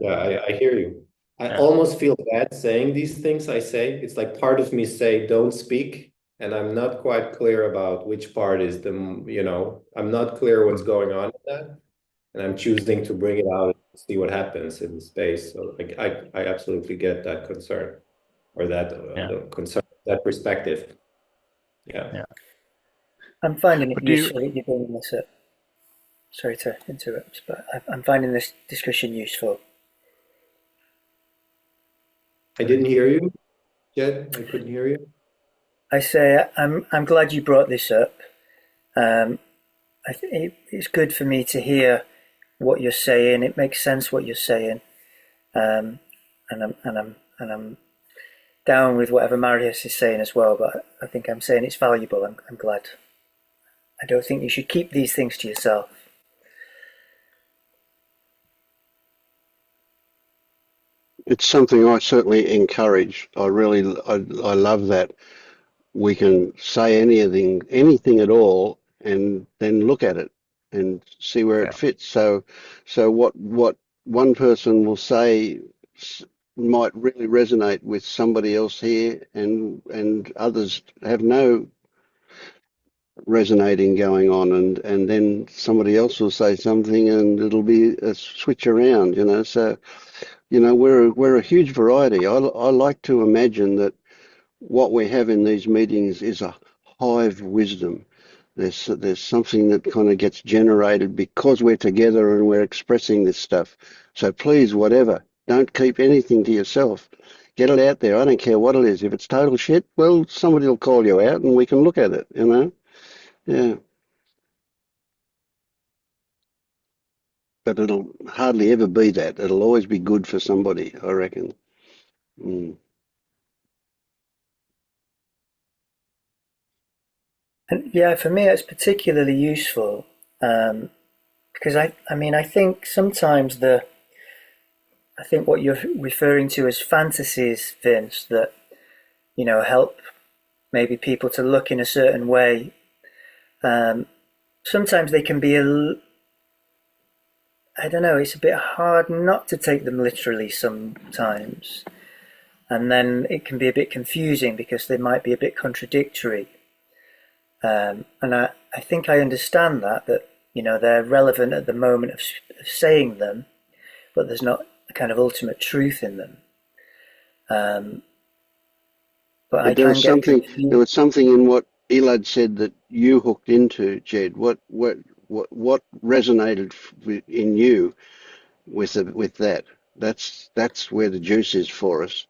Yeah, I hear you. I yeah, almost feel bad saying these things I say. It's like part of me say, don't speak. And I'm not quite clear about which part is I'm not clear what's mm, going on in that. And I'm choosing to bring it out and see what happens in the space. So I absolutely get that concern or that yeah, the concern, that perspective. Yeah. yeah. I'm finding it But do you? useful that you're bringing this up. Sorry to interrupt, but I'm finding this discussion useful. I didn't hear you, Jed. I couldn't hear you. I say I'm glad you brought this up. I think it's good for me to hear what you're saying. It makes sense what you're saying, um, and I'm down with whatever Marius is saying as well. But I think I'm saying it's valuable. I'm glad. I don't think you should keep these things to yourself. It's something I certainly encourage. I love that we can say anything at all, and then look at it and see where it Yeah, fits. So what one person will say might really resonate with somebody else here, and others have no resonating going on, and then somebody else will say something, and it'll be a switch around, So we're a huge variety. I like to imagine that what we have in these meetings is a hive wisdom. There's something that kind of gets generated because we're together and we're expressing this stuff. So please, whatever, don't keep anything to yourself. Get it out there. I don't care what it is. If it's total shit, well, somebody will call you out and we can look at it. Yeah. But it'll hardly ever be that. It'll always be good for somebody, I reckon. Mm. And yeah, for me, it's particularly useful because I think sometimes I think what you're referring to as fantasies, Vince, that help maybe people to look in a certain way. Sometimes they can be I don't know. It's a bit hard not to take them literally sometimes, and then it can be a bit confusing because they might be a bit contradictory. And I think I understand that they're relevant at the moment of saying them, but there's not a kind of ultimate truth in them. But I But there can was get something there confused. was something in what Elad said that you hooked into, Jed. What resonated in you with that? That's where the juice is for us.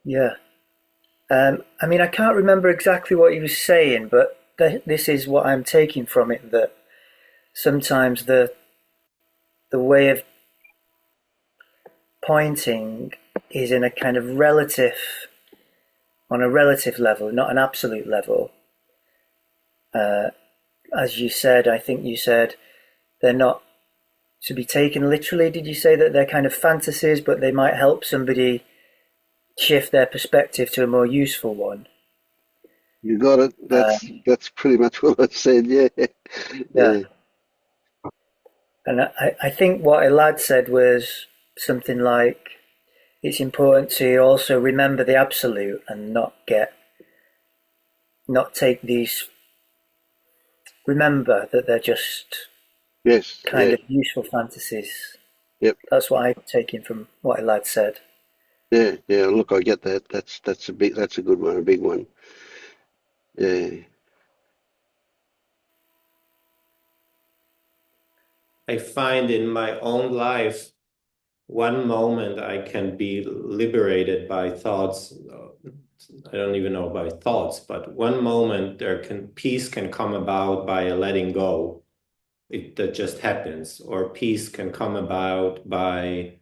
Yeah. I can't remember exactly what he was saying, but this is what I'm taking from it, that sometimes the way of pointing is in a kind of on a relative level, not an absolute level. As you said, I think you said they're not to be taken literally. Did you say that they're kind of fantasies, but they might help somebody shift their perspective to a more useful one? You got it. Uh, That's pretty much what I said. Yeah, yeah. yeah. And I think what Elad said was something like it's important to also remember the absolute and not take these, remember that they're just Yes, kind yeah, of useful fantasies. yep, That's what I'm taking from what Elad said. yeah. Look, I get that. That's a good one, a big one. Yeah. I find in my own life, one moment I can be liberated by thoughts. I don't even know by thoughts, but one moment peace can come about by a letting go. That just happens, or peace can come about by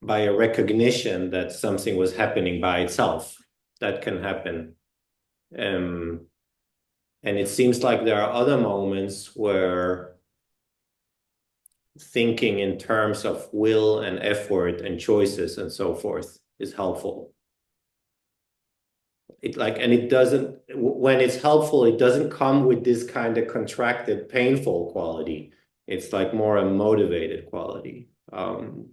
by a recognition that something was happening by itself. That can happen. And it seems like there are other moments where thinking in terms of will and effort and choices and so forth is helpful. And it doesn't, when it's helpful, it doesn't come with this kind of contracted, painful quality. It's like more a motivated quality. I'm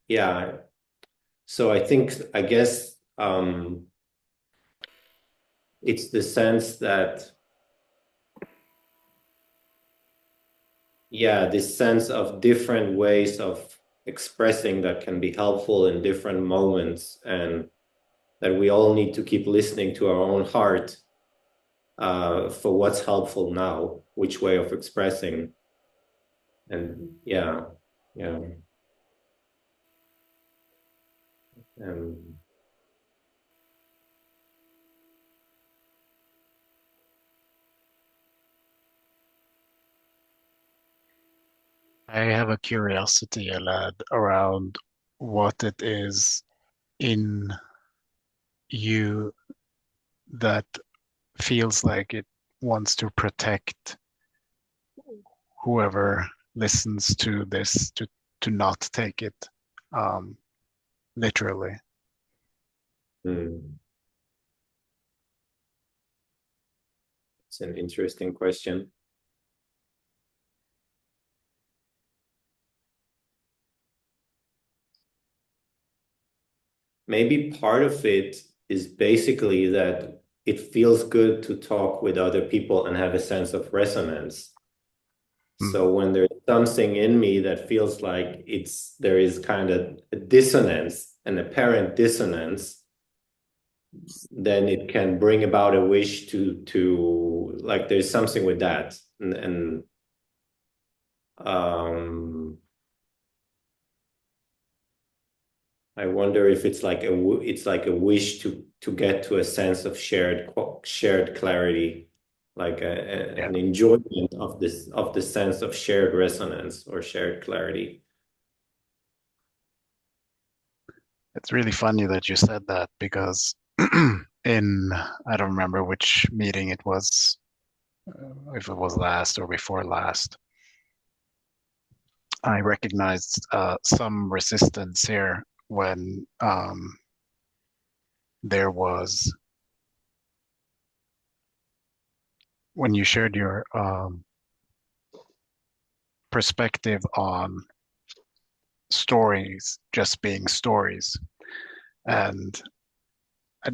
yeah. So I guess it's the sense that, this sense of different ways of expressing that can be helpful in different moments, and that we all need to keep listening to our own heart for what's helpful now, which way of expressing. And yeah. I have a curiosity, Elad, around what it is in you that feels like it wants to protect whoever listens to this to not take it literally. It's an interesting question. Maybe part of it is basically that it feels good to talk with other people and have a sense of resonance. So when there's something in me that feels like there is kind of a dissonance, an apparent dissonance, then it can bring about a wish to like, there's something with that. And I wonder if it's like a wish to get to a sense of shared clarity, like an enjoyment of the sense of shared resonance or shared clarity. It's really funny that you said that, because in, I don't remember which meeting it was, if it was last or before last, I recognized some resistance here when there was, when you shared your perspective on stories just being stories. And I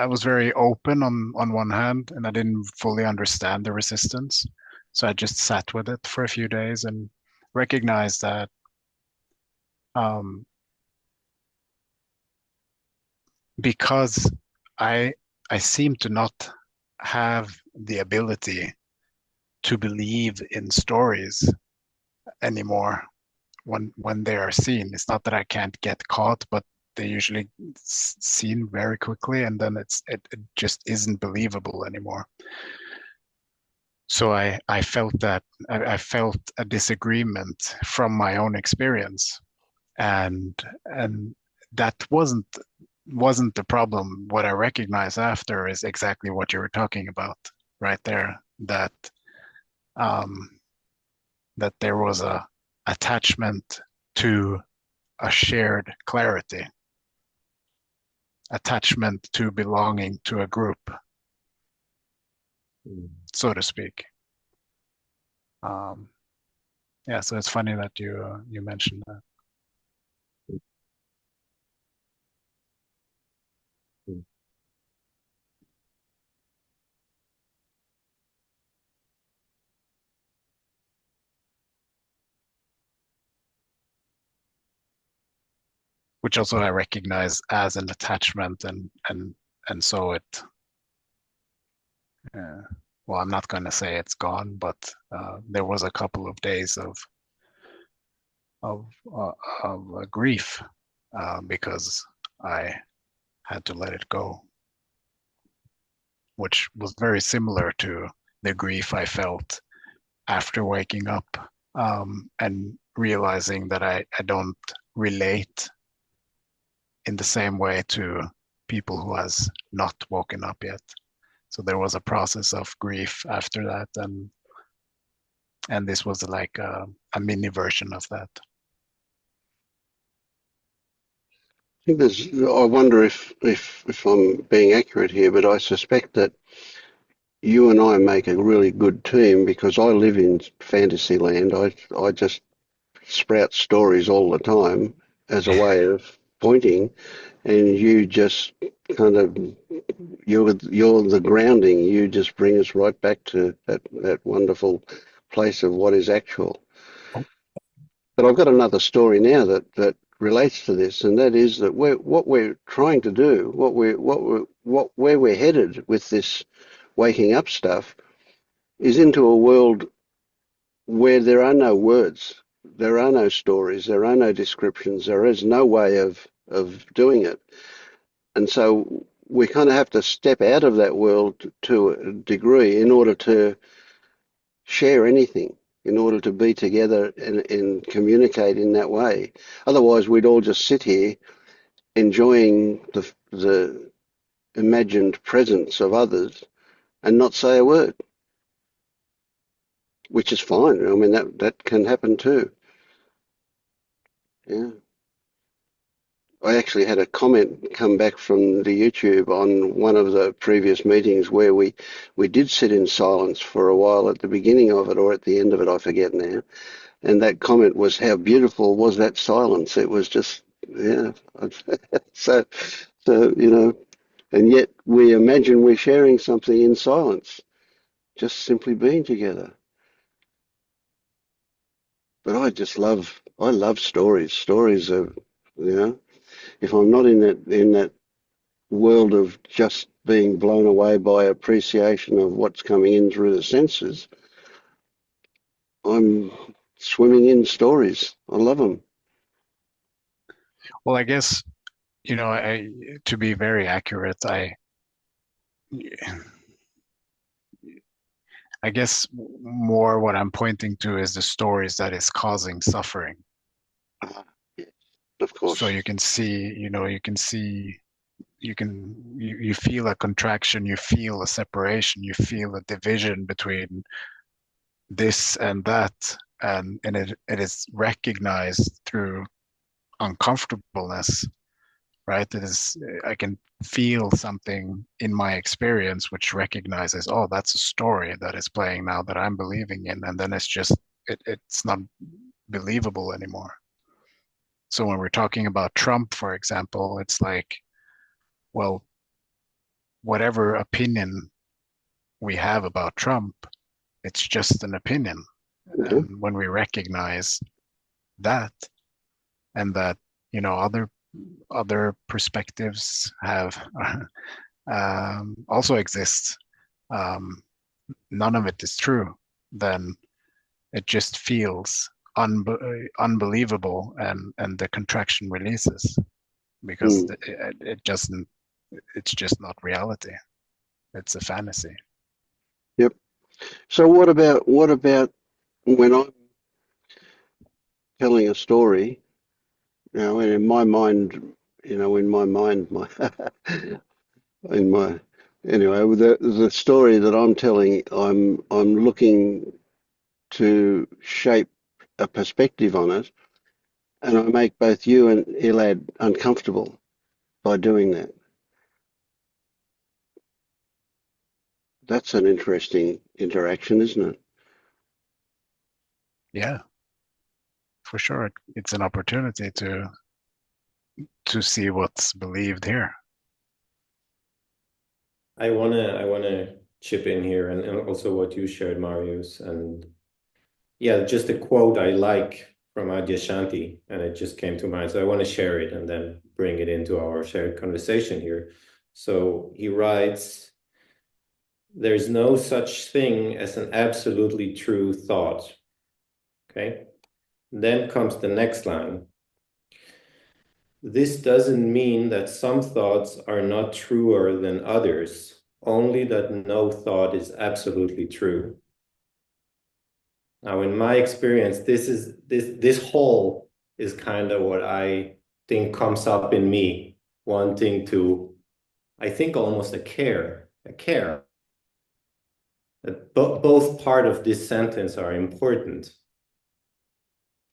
was very open on one hand, and I didn't fully understand the resistance. So I just sat with it for a few days and recognized that because I seem to not have the ability to believe in stories anymore when they are seen. It's not that I can't get caught, but they usually seen very quickly, and then it just isn't believable anymore. So I felt that I felt a disagreement from my own experience, and that wasn't the problem. What I recognized after is exactly what you were talking about right there, that that there was a attachment to a shared clarity, attachment to belonging to a group, so to speak. Yeah, so it's funny that you mentioned that. Which also I recognize as an attachment, and so it. Well, I'm not going to say it's gone, but there was a couple of days of grief because I had to let it go, which was very similar to the grief I felt after waking up, and realizing that I don't relate in the same way to people who has not woken up yet. So there was a process of grief after that, and this was like a mini version of that. I think I wonder if I'm being accurate here, but I suspect that you and I make a really good team because I live in fantasy land. I just sprout stories all the time as a way of pointing, and you just kind of you're the grounding. You just bring us right back to that wonderful place of what is actual. But I've got another story now that relates to this, and that is that what we're trying to do, where we're headed with this waking up stuff, is into a world where there are no words, there are no stories, there are no descriptions, there is no way of doing it, and so we kind of have to step out of that world to a degree in order to share anything, in order to be together and communicate in that way. Otherwise, we'd all just sit here enjoying the imagined presence of others and not say a word, which is fine. I mean, that can happen too. Yeah. I actually had a comment come back from the YouTube on one of the previous meetings where we did sit in silence for a while at the beginning of it or at the end of it, I forget now. And that comment was, how beautiful was that silence? It was just, yeah. so, and yet we imagine we're sharing something in silence, just simply being together. But I love stories. Stories are, if I'm not in that world of just being blown away by appreciation of what's coming in through the senses, I'm swimming in stories. I love them. Well, I guess, to be very accurate, I guess more what I'm pointing to is the stories that is causing suffering. Yes, of course. So you feel a contraction, you feel a separation, you feel a division between this and that, and it is recognized through uncomfortableness, right? I can feel something in my experience which recognizes, oh, that's a story that is playing now that I'm believing in, and then it's not believable anymore. So when we're talking about Trump, for example, it's like, well, whatever opinion we have about Trump, it's just an opinion. Mm-hmm. And when we recognize that, and that, other perspectives have also exist, none of it is true, then it just feels unbelievable, and the contraction releases because it's just not reality. It's a fantasy. Yep. So what about when I'm telling a story, and in my mind, anyway, the story that I'm telling, I'm looking to shape a perspective on it, and I make both you and Elad uncomfortable by doing that. That's an interesting interaction, isn't it? Yeah, for sure. It's an opportunity to see what's believed here. I wanna chip in here, and also what you shared, Marius, and yeah, just a quote I like from Adyashanti, and it just came to mind. So I want to share it and then bring it into our shared conversation here. So he writes, there's no such thing as an absolutely true thought. Okay. Then comes the next line. This doesn't mean that some thoughts are not truer than others. only that no thought is absolutely true. Now, in my experience, this whole is kind of what I think comes up in me, wanting to, I think almost a care. That both part of this sentence are important.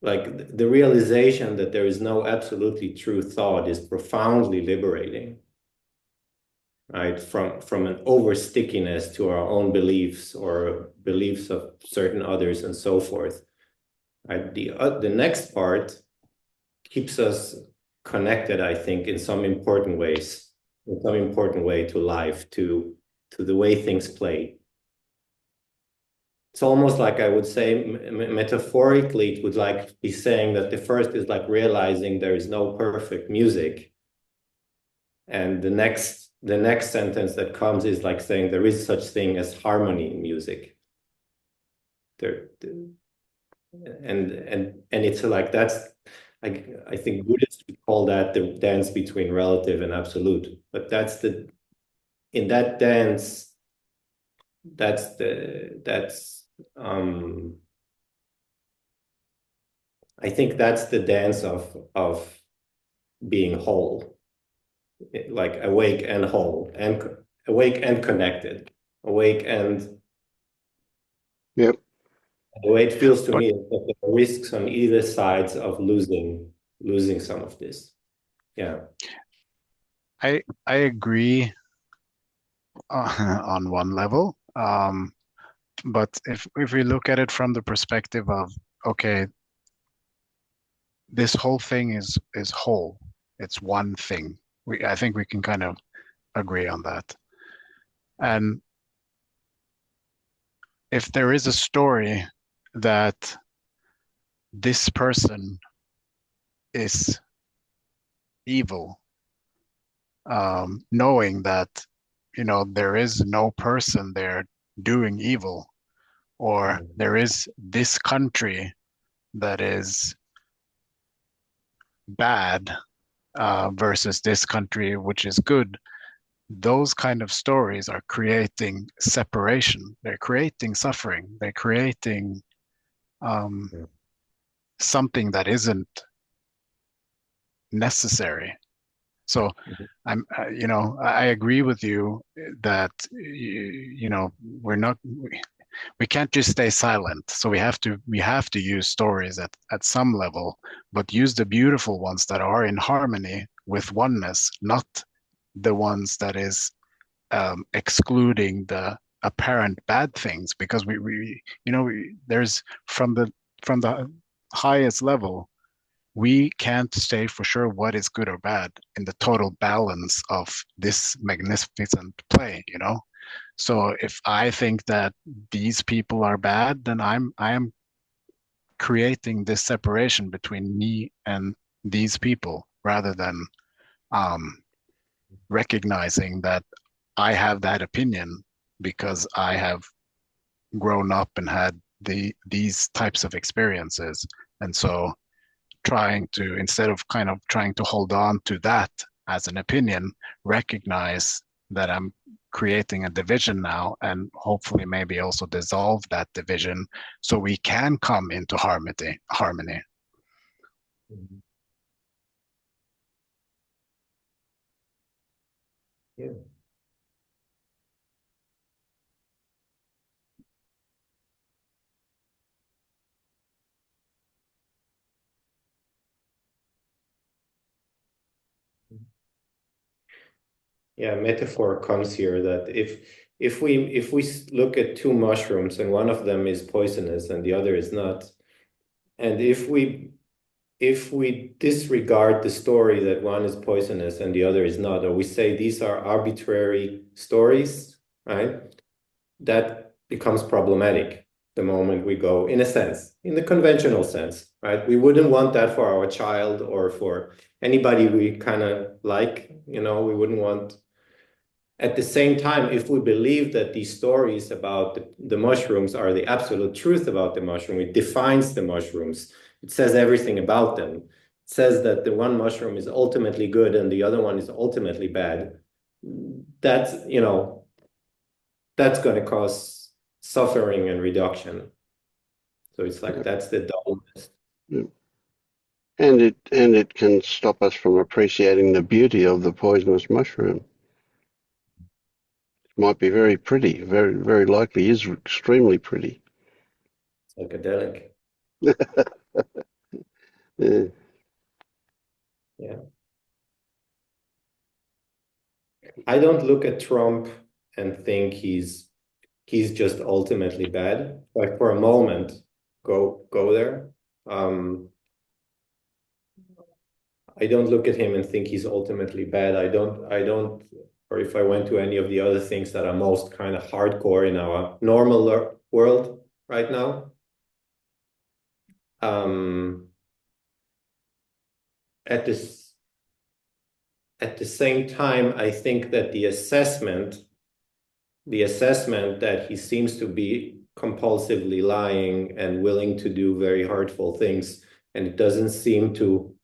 Like the realization that there is no absolutely true thought is profoundly liberating, right? From an over stickiness to our own beliefs or beliefs of certain others and so forth. Right? The next part keeps us connected, I think, in some important way to life, to the way things play. It's almost like I would say, metaphorically, it would like be saying that the first is like realizing there is no perfect music. And the next sentence that comes is like saying there is such thing as harmony in music. And it's like I think Buddhists would call that the dance between relative and absolute. But in that dance, I think that's the dance of being whole, like awake and whole, and awake and connected, awake and. Yep. The way it feels to But me is that there are risks on either sides of losing some of this. Yeah. I agree on one level. But if we look at it from the perspective of, okay, this whole thing is whole. It's one thing. I think we can kind of agree on that. And if there is a story that this person is evil, knowing that, there is no person there doing evil, or there is this country that is bad versus this country which is good, those kind of stories are creating separation. They're creating suffering. They're creating something that isn't necessary. So I agree with you that we can't just stay silent. So we have to use stories at some level, but use the beautiful ones that are in harmony with oneness, not the ones that is excluding the apparent bad things, because there's from the highest level, we can't say for sure what is good or bad in the total balance of this magnificent play, So if I think that these people are bad, then I am creating this separation between me and these people, rather than recognizing that I have that opinion because I have grown up and had these types of experiences. And so instead of kind of trying to hold on to that as an opinion, recognize that I'm creating a division now, and hopefully maybe also dissolve that division so we can come into harmony. Mm-hmm. Yeah. Yeah, metaphor comes here that if we look at two mushrooms and one of them is poisonous and the other is not, and if we disregard the story that one is poisonous and the other is not, or we say these are arbitrary stories, right? That becomes problematic the moment we go, in a sense, in the conventional sense, right? We wouldn't want that for our child or for anybody we kind of like, we wouldn't want. At the same time, if we believe that these stories about the mushrooms are the absolute truth about the mushroom, it defines the mushrooms. It says everything about them. It says that the one mushroom is ultimately good and the other one is ultimately bad. That's, that's going to cause suffering and reduction. So it's like that's the dullness. Yeah. And it can stop us from appreciating the beauty of the poisonous mushroom. It might be very pretty, very likely is extremely pretty. Psychedelic. Yeah. Yeah. I don't look at Trump and think he's just ultimately bad. Like for a moment, go there. I don't look at him and think he's ultimately bad. I don't, or if I went to any of the other things that are most kind of hardcore in our normal world right now. At this, at the same time, I think that the assessment that he seems to be compulsively lying and willing to do very hurtful things, and it doesn't seem to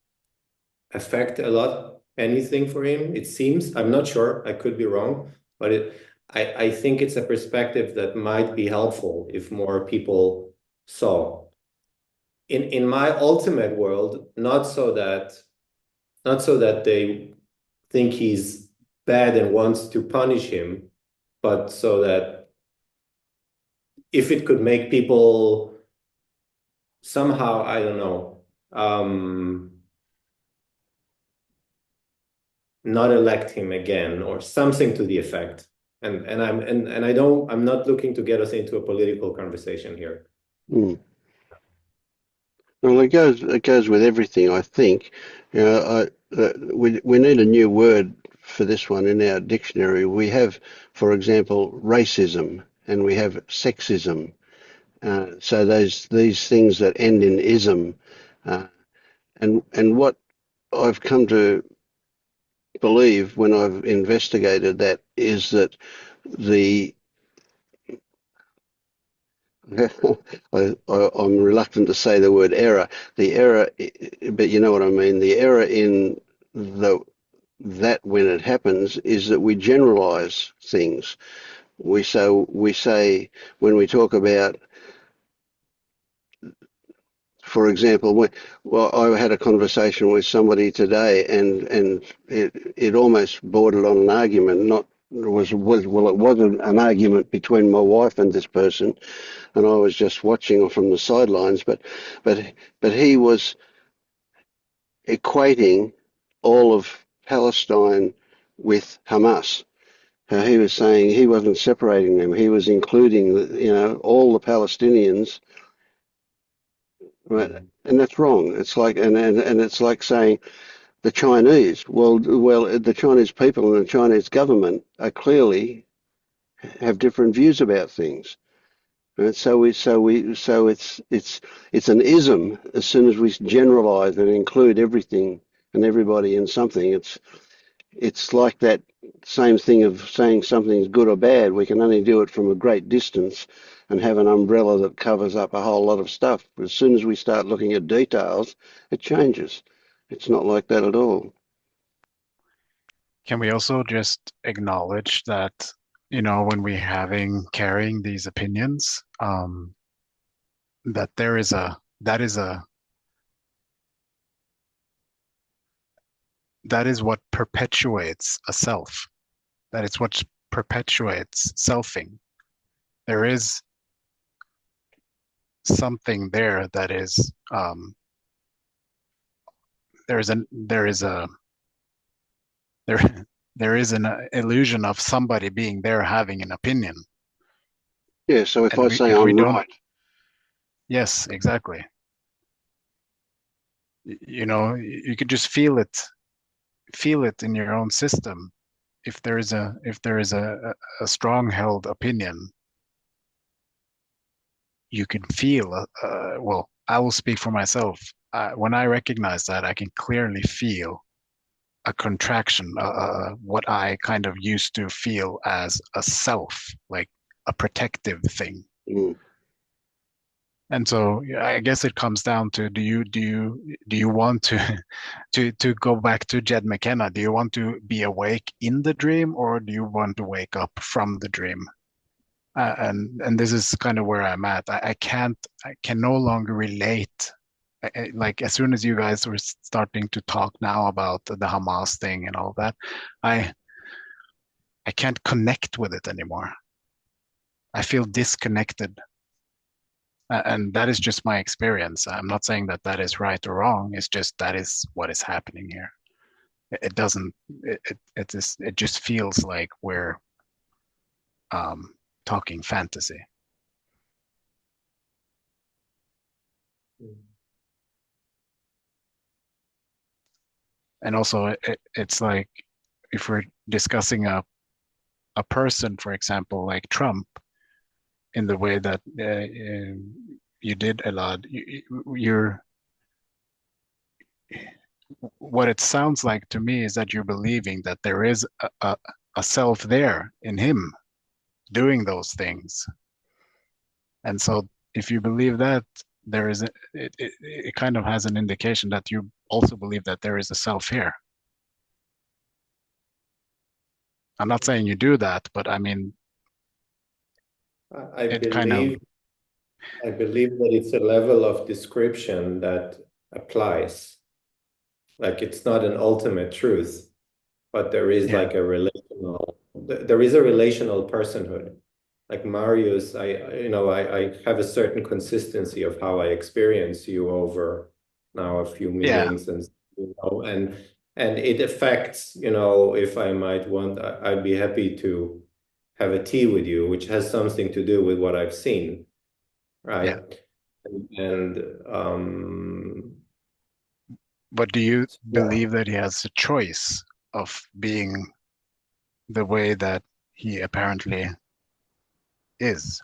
affect a lot anything for him. It seems, I'm not sure, I could be wrong, but I think it's a perspective that might be helpful if more people saw. In my ultimate world, not so that they think he's bad and wants to punish him, but so that if it could make people somehow, I don't know, not elect him again or something to the effect. I'm not looking to get us into a political conversation here. Mm. Well, it goes with everything, I think. You know, we need a new word for this one in our dictionary. We have, for example, racism, and we have sexism. So these things that end in ism, and what I've come to believe when I've investigated that is that the I'm reluctant to say the word error. The error, but you know what I mean. The error in that when it happens is that we generalize things. We say when we talk about, for example, well, I had a conversation with somebody today, and it almost bordered on an argument. Not well, it wasn't an argument between my wife and this person, and I was just watching from the sidelines. But he was equating all of Palestine with Hamas. He was saying he wasn't separating them; he was including, all the Palestinians. Right? And that's wrong. It's like, and it's like saying the Chinese. Well, the Chinese people and the Chinese government are clearly have different views about things. Right? So it's an ism as soon as we generalize and include everything and everybody in something. It's like that same thing of saying something's good or bad. We can only do it from a great distance and have an umbrella that covers up a whole lot of stuff. As soon as we start looking at details, it changes. It's not like that at all. Can we also just acknowledge that, when we carrying these opinions, that that is what perpetuates a self. That is what perpetuates selfing. There is something there that is there there is an illusion of somebody being there having an opinion. Yeah, so if And I say I'm right. Yes, exactly. You could just feel it in your own system. If there is a strong held opinion, you can feel, well, I will speak for myself. When I recognize that, I can clearly feel a contraction, what I kind of used to feel as a self, like a protective thing. Mm. And so I guess it comes down to, do you want to to go back to Jed McKenna? Do you want to be awake in the dream, or do you want to wake up from the dream? and this is kind of where I'm at. I can no longer relate. Like as soon as you guys were starting to talk now about the Hamas thing and all that, I can't connect with it anymore. I feel disconnected. And that is just my experience. I'm not saying that that is right or wrong. It's just that is what is happening here. It doesn't. It just feels like we're talking fantasy. And also, it's like if we're discussing a person, for example, like Trump, in the way that you did, Elad, you're what it sounds like to me is that you're believing that there is a self there in him doing those things. And so if you believe that, there is it kind of has an indication that you also believe that there is a self here. I'm not saying you do that, but I mean, I it kind of, believe that it's a level of description that applies. Like it's not an ultimate truth, but there is yeah, like there is a relational personhood. Like Marius, I have a certain consistency of how I experience you over now a few yeah, meetings, and it affects, if I might want, I'd be happy to have a tea with you, which has something to do with what I've seen, yeah. right? And But do you yeah, believe that he has a choice of being the way that he apparently is?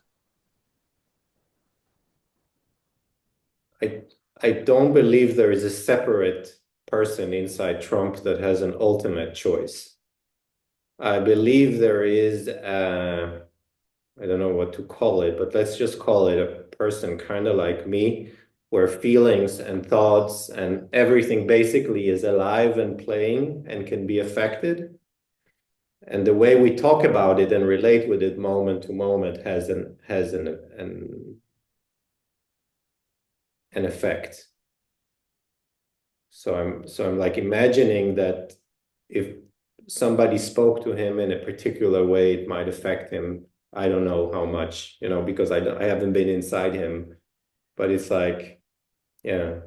I I don't believe there is a separate person inside Trump that has an ultimate choice. I believe there is I don't know what to call it, but let's just call it a person kind of like me, where feelings and thoughts and everything basically is alive and playing and can be affected. And the way we talk about it and relate with it moment to moment has an effect. So I'm like imagining that if somebody spoke to him in a particular way, it might affect him. I don't know how much, because I haven't been inside him, but it's like, yeah.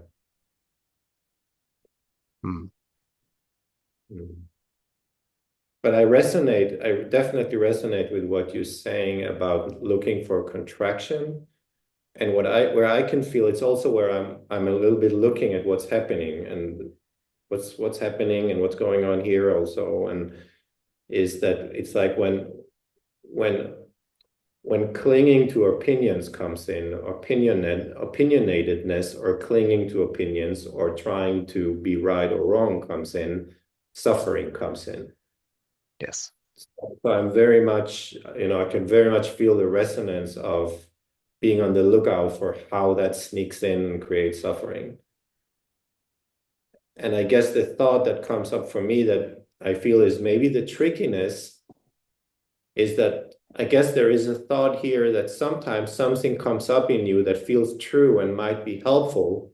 Hmm. Mm. But I definitely resonate with what you're saying about looking for contraction. And where I can feel it's also where I'm a little bit looking at what's happening and what's happening and what's going on here also. And is that it's like when when clinging to opinions comes in, opinionatedness or clinging to opinions or trying to be right or wrong comes in, suffering comes in. Yes. So I'm very much, I can very much feel the resonance of being on the lookout for how that sneaks in and creates suffering. And I guess the thought that comes up for me that I feel is maybe the trickiness is that I guess there is a thought here that sometimes something comes up in you that feels true and might be helpful,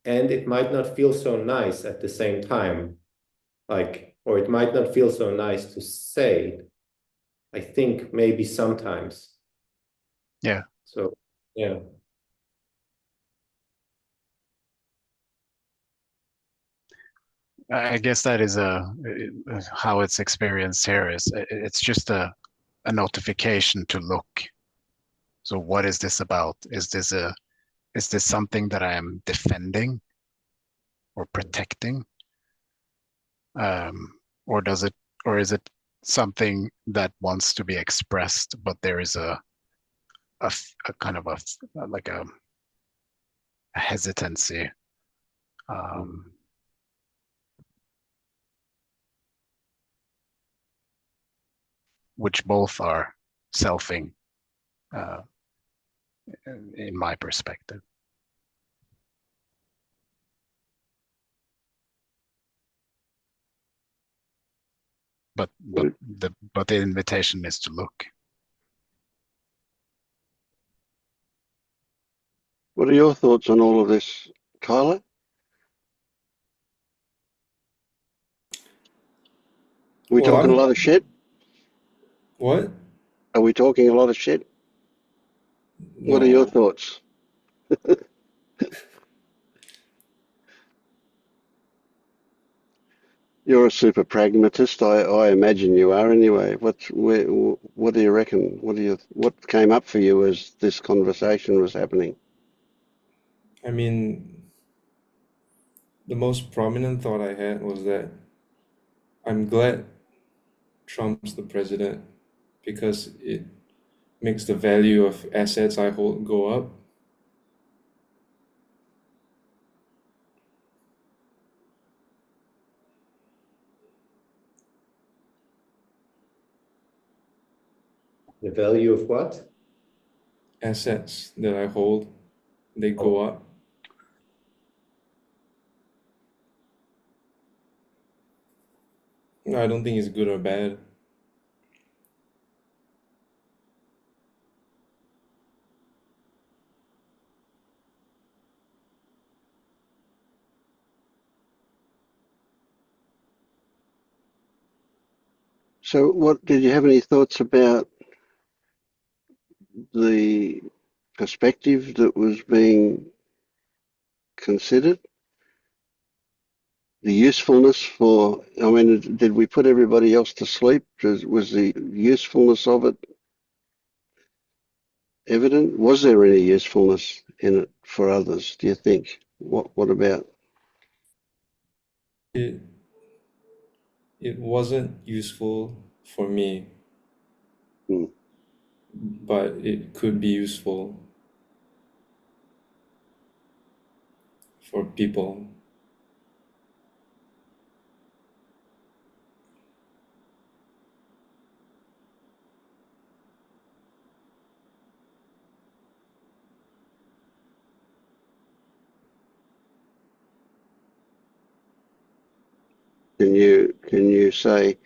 and it might not feel so nice at the same time. Or it might not feel so nice to say. I think maybe sometimes. Yeah. So, yeah. I guess that is how it's experienced here is it's just a notification to look. So what is this about? Is this something that I am defending or protecting? Or does it or is it something that wants to be expressed, but there is a kind of like a hesitancy, um, which both are selfing, uh, in my perspective. But the invitation is to look. What are your thoughts on all of this, Kyla? Are we Well, talking a lot of shit? what? Are we talking a lot of shit? What are your No. thoughts? You're a super pragmatist. I imagine you are anyway. What do you reckon? What came up for you as this conversation was happening? I mean, the most prominent thought I had was that I'm glad Trump's the president because it makes the value of assets I hold go up. The value of what? Assets that I hold, they go Oh, up. I don't think it's good or bad. So, what did you have any thoughts about the perspective that was being considered? The usefulness for, I mean, did we put everybody else to sleep? Was the usefulness of it evident? Was there any usefulness in it for others, do you think? What about? It it wasn't useful for me, Hmm. but it could be useful for people. Can you say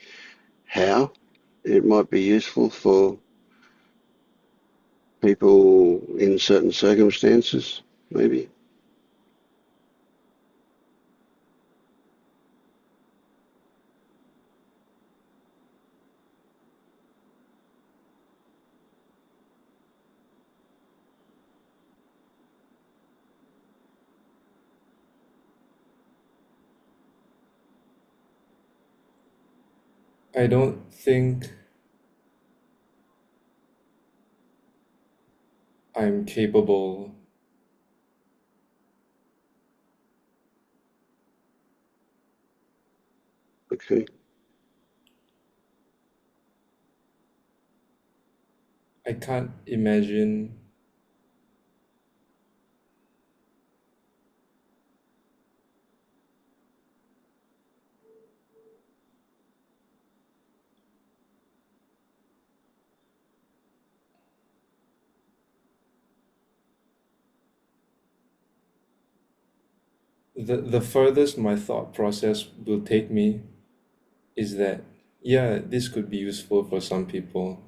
how it might be useful for people in certain circumstances, maybe? I don't think I'm capable. Okay. I can't imagine the furthest my thought process will take me is that yeah, this could be useful for some people,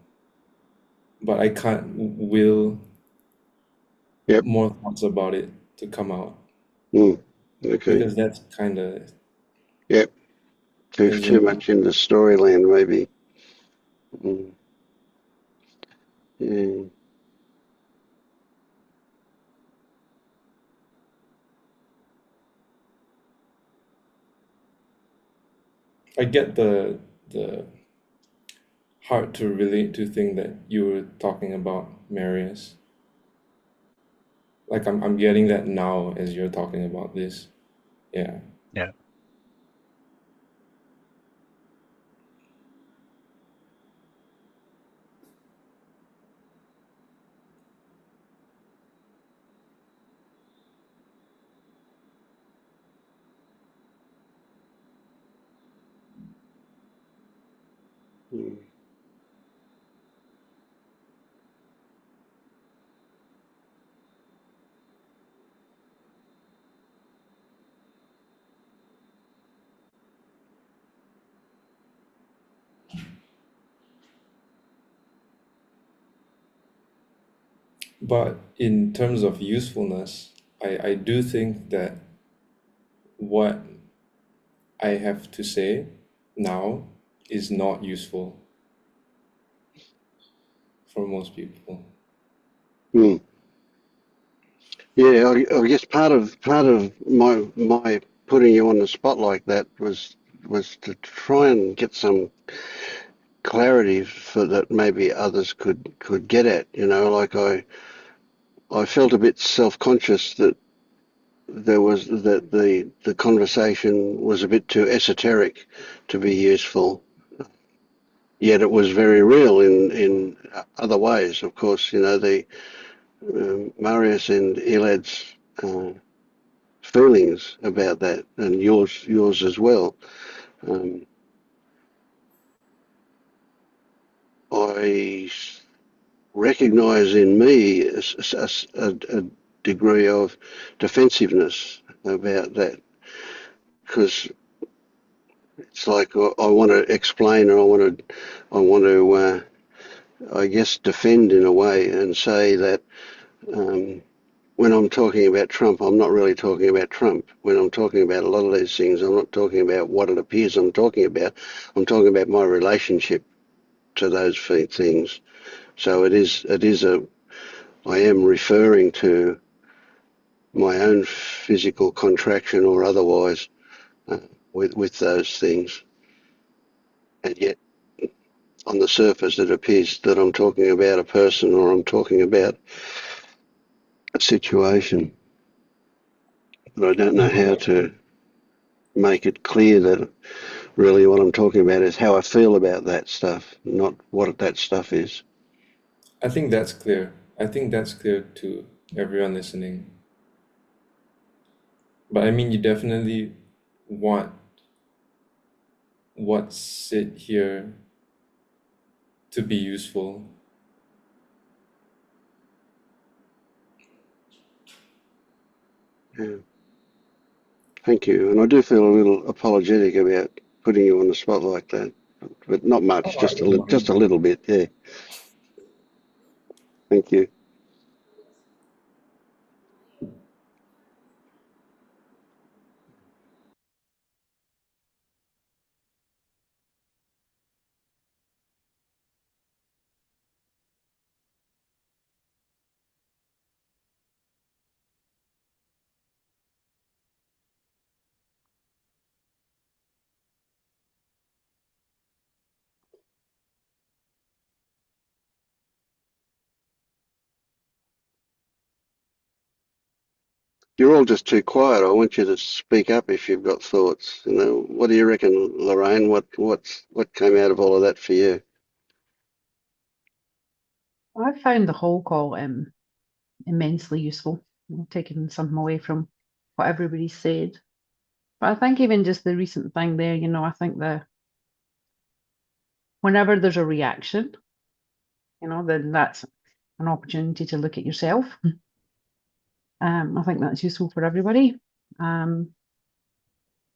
but I can't will Yep. more thoughts about it to come out Mm. Okay. because that's kind of Yep. there's Too a much into storyland, maybe. Mm. Yeah. I get the hard to relate to thing that you were talking about, Marius. Like I'm getting that now as you're talking about this. Yeah. Yeah. Mm. But in terms of usefulness, I do think that what I have to say now is not useful for most people. Hmm. Yeah, I guess part of my putting you on the spot like that was to try and get some clarity for that maybe others could get at. You know, like I felt a bit self-conscious that the conversation was a bit too esoteric to be useful. Yet it was very real in other ways. Of course, you know, the Marius and Elad's feelings about that, and yours as well. I recognise in me a degree of defensiveness about that, because it's like I want to explain, or I want to, I guess, defend in a way and say that when I'm talking about Trump, I'm not really talking about Trump. When I'm talking about a lot of these things, I'm not talking about what it appears I'm talking about. I'm talking about my relationship to those things. So I am referring to my own physical contraction or otherwise with those things. And yet, on the surface, it appears that I'm talking about a person or I'm talking about a situation. But I don't know how to make it clear that really what I'm talking about is how I feel about that stuff, not what that stuff is. I think that's clear. I think that's clear to everyone listening. But I mean, you definitely want what's said here to be useful. Yeah. Thank you. And I do feel a little apologetic about putting you on the spot like that, but not much, just a little bit. Yeah. Thank you. You're all just too quiet. I want you to speak up if you've got thoughts. You know, what do you reckon, Lorraine? What came out of all of that for you? I found the whole call immensely useful. Taking something away from what everybody said. But I think even just the recent thing there, I think whenever there's a reaction, then that's an opportunity to look at yourself. I think that's useful for everybody. I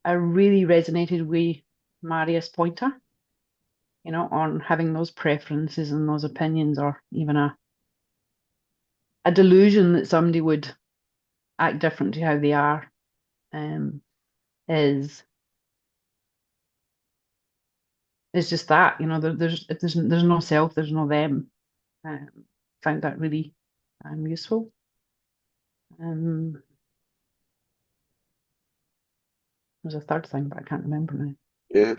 really resonated with Marius' pointer, on having those preferences and those opinions, or even a delusion that somebody would act different to how they are, is just that, there's no self, there's no them. Found that really useful. There's a third thing, but I can't remember now. Yeah.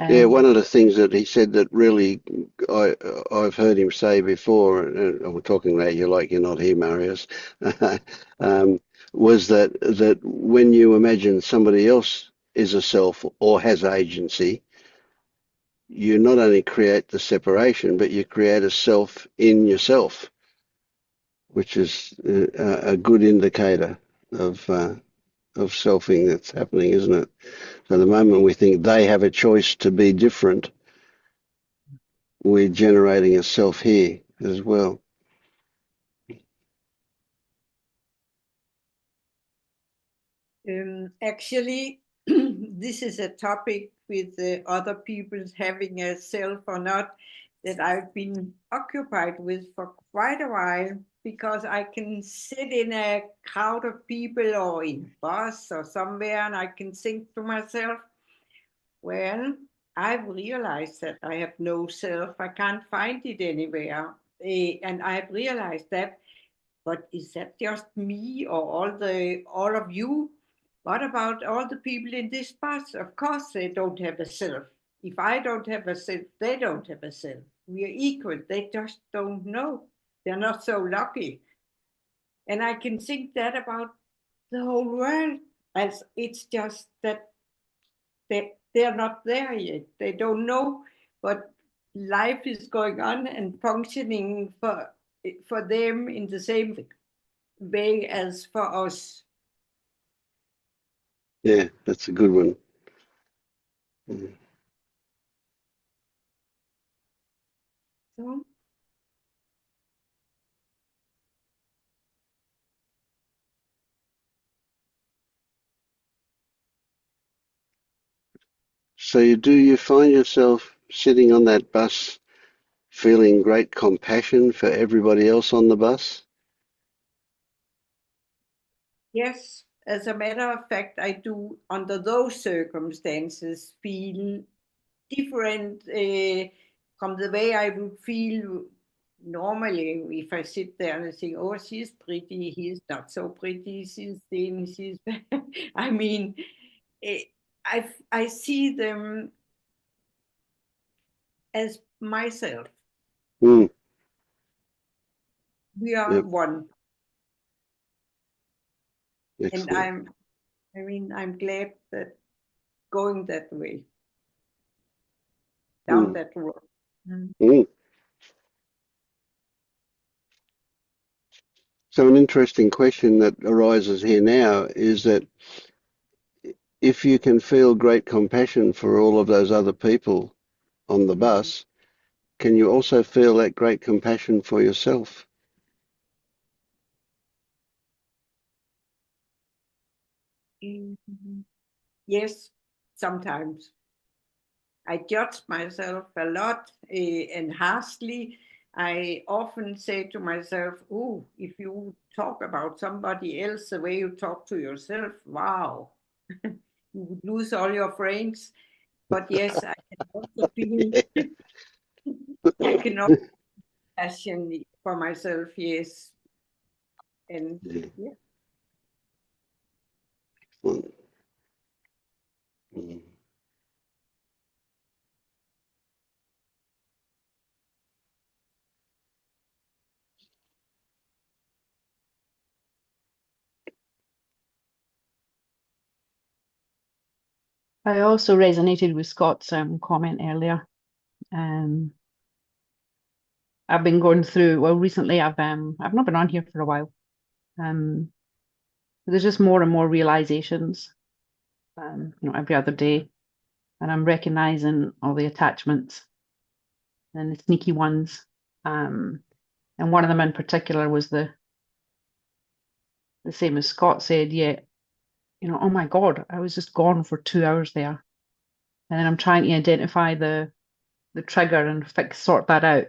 Yeah, one of the things that he said that really I've heard him say before, and we're talking about you like you're not here, Marius, was that when you imagine somebody else is a self or has agency, you not only create the separation, but you create a self in yourself, which is a good indicator of selfing that's happening, isn't it? So the moment we think they have a choice to be different, we're generating a self here as well. Actually, this is a topic with other people having a self or not that I've been occupied with for quite a while. because I can sit in a crowd of people or in a bus or somewhere and I can think to myself, well, I've realized that I have no self. I can't find it anywhere. And I've realized that, but is that just me or all of you? What about all the people in this bus? Of course, they don't have a self. If I don't have a self, they don't have a self. We are equal. They just don't know. They're not so lucky. And I can think that about the whole world, as it's just that they're not there yet. They don't know, but life is going on and functioning for them in the same way as for us. Yeah, that's a good one. Mm. So, So do you find yourself sitting on that bus feeling great compassion for everybody else on the bus? yes, as a matter of fact, I do, under those circumstances, feel different from the way I would feel normally if I sit there and I think, oh, she's pretty, he's not so pretty, she's thin, she's. I mean, eh, I see them as myself. Mm, We are yep, one, and excellent. I'm glad that going that way, down Mm, that road. mm. So an interesting question that arises here now is that if you can feel great compassion for all of those other people on the bus, can you also feel that great compassion for yourself? Mhm. Yes, sometimes. I judge myself a lot and harshly. I often say to myself, oh, if you talk about somebody else the way you talk to yourself, wow, you would lose all your friends. But yes, I can also feel, I can also passion for myself, yes. And Yeah, yeah. excellent. Mm. I also resonated with Scott's comment earlier. Um, I've been going through, well, recently I've not been on here for a while. There's just more and more realizations, every other day, and I'm recognizing all the attachments and the sneaky ones. And one of them in particular was the same as Scott said. Yeah, oh my God, I was just gone for 2 hours there, and then I'm trying to identify the trigger and sort that out.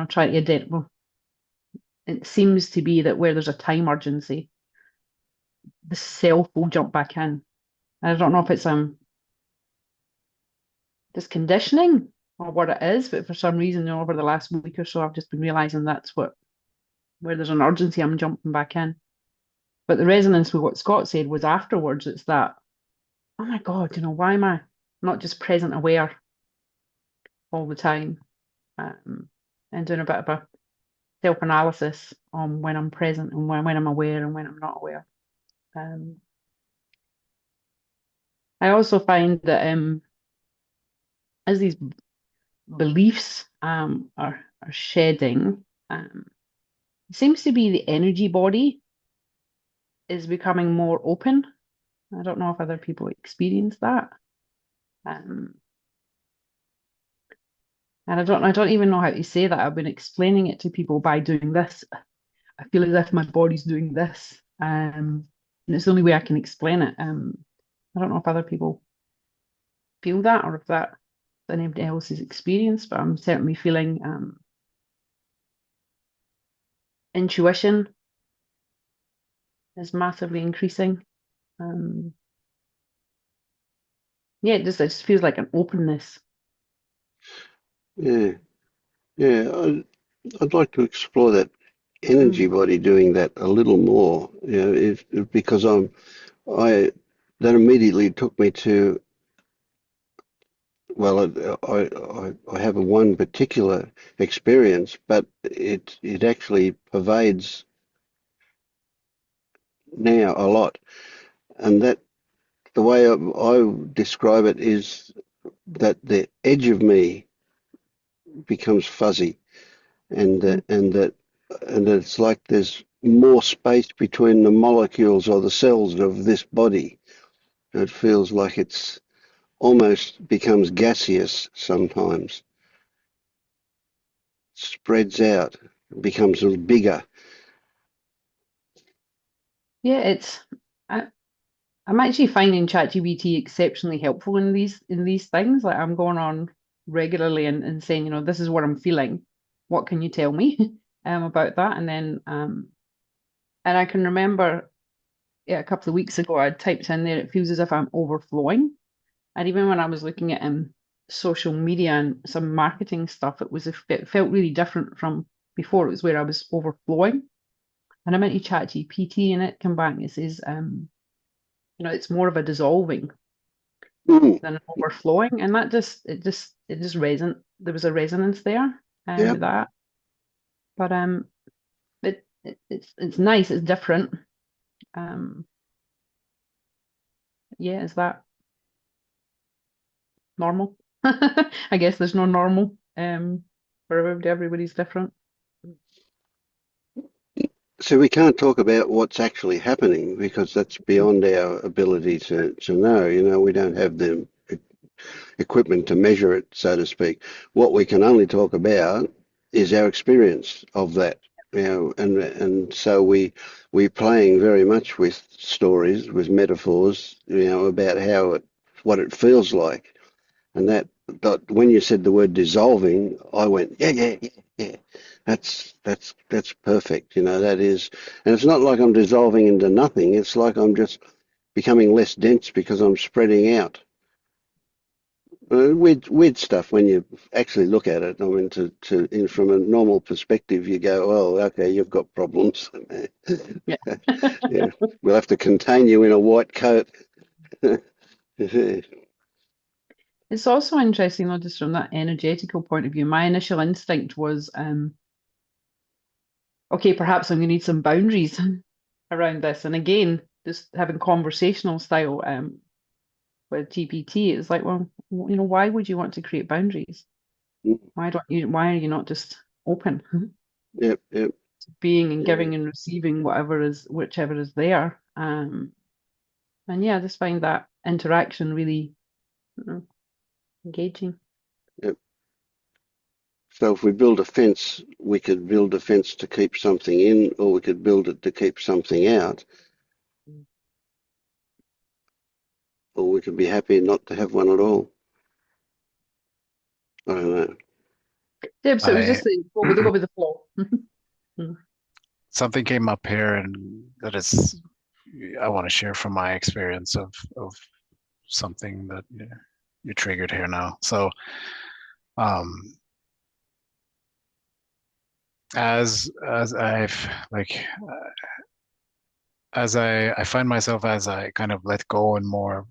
Trying to identify. Well, it seems to be that where there's a time urgency, the self will jump back in. I don't know if it's just conditioning or what it is, but for some reason, over the last week or so, I've just been realizing that's where there's an urgency, I'm jumping back in. But the resonance with what Scott said was afterwards. It's that, oh my God, why am I not just present aware all the time, and doing a bit of a self-analysis on when I'm present and when I'm aware and when I'm not aware. I also find that as these beliefs are shedding, it seems to be the energy body is becoming more open. I don't know if other people experience that. Um, and I don't even know how to say that. I've been explaining it to people by doing this. I feel as if my body's doing this. And it's the only way I can explain it. I don't know if other people feel that or if that's anybody else's experience, but I'm certainly feeling intuition is massively increasing. Yeah, it just feels like an openness. Yeah, yeah. I'd like to explore that energy body doing that a little more. You know, because I that immediately took me to, well, I have a one particular experience, but it actually pervades now a lot, and that the way I describe it is that the edge of me becomes fuzzy, and that it's like there's more space between the molecules or the cells of this body. It feels like it's almost becomes gaseous sometimes, spreads out, becomes a little bigger. Yeah, I'm actually finding ChatGPT exceptionally helpful in these things. Like I'm going on regularly and saying, you know, this is what I'm feeling. What can you tell me about that? And then and I can remember a couple of weeks ago I typed in there, it feels as if I'm overflowing. And even when I was looking at social media and some marketing stuff, it felt really different from before. It was where I was overflowing. And I went to ChatGPT and it came back and it says, you know, it's more of a dissolving Mm, than an overflowing, and that it just resonant. There was a resonance there, yep, with that. But it's nice. It's different. Um, yeah, is that normal? I guess there's no normal. For everybody's different. so we can't talk about what's actually happening because that's beyond our ability to know. You know, we don't have the equipment to measure it, so to speak. What we can only talk about is our experience of that. You know, and so we're playing very much with stories, with metaphors, you know, about what it feels like. And that when you said the word dissolving, I went, yeah, yeah, yeah, yeah. That's perfect. You know, that is, and it's not like I'm dissolving into nothing. It's like I'm just becoming less dense because I'm spreading out. Weird stuff when you actually look at it. I mean, from a normal perspective, you go, "Oh, okay, you've got problems. Yeah. Yeah, we'll have to contain you in a white coat." It's also interesting, though, just from that energetical point of view. My initial instinct was, okay, perhaps I'm going to need some boundaries around this. And again, just having conversational style with GPT, it's like, well, you know, why would you want to create boundaries? Why are you not just open Yep, yep, to being and yeah, giving and receiving whichever is there? And yeah, I just find that interaction really, you know, engaging. yep. So if we build a fence, we could build a fence to keep something in, or we could build it to keep something out, or we could be happy not to have one at all. I don't know. Yeah, so it was I just go with the flow. Mm. something came up here and that is I want to share from my experience of something that you triggered here now. So um as I've like as I find myself as I kind of let go and more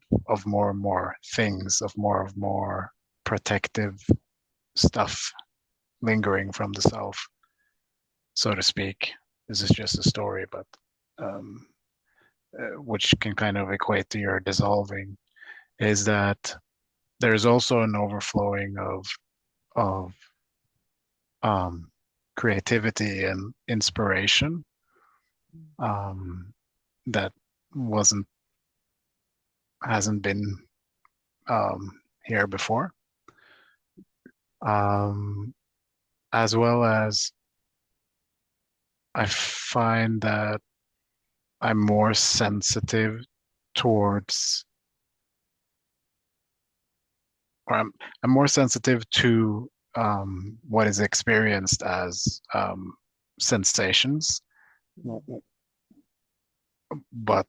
and more things of more protective stuff lingering from the self, so to speak. This is just a story, but um, which can kind of equate to your dissolving, is that there's also an overflowing of um, creativity and inspiration that wasn't hasn't been here before, um, as well as I find that I'm more sensitive towards, or I'm more sensitive to what is experienced as sensations, but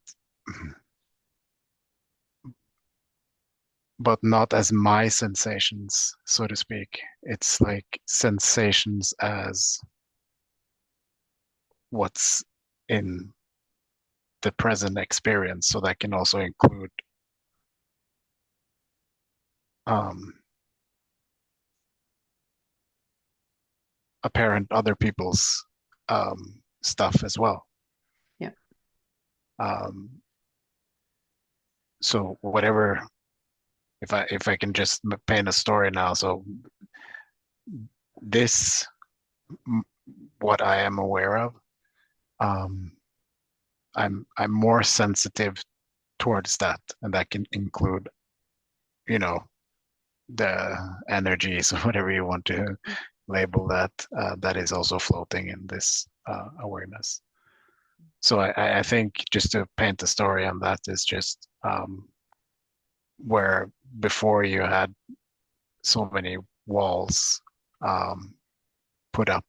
not as my sensations, so to speak. It's like sensations as what's in the present experience. So that can also include apparent other people's stuff as well. Yeah. So whatever, if I can just paint a story now. So this, what I am aware of, I'm more sensitive towards that, and that can include, the energies or whatever you want to label that, that is also floating in this awareness. So I think, just to paint the story on that, is just where before you had so many walls put up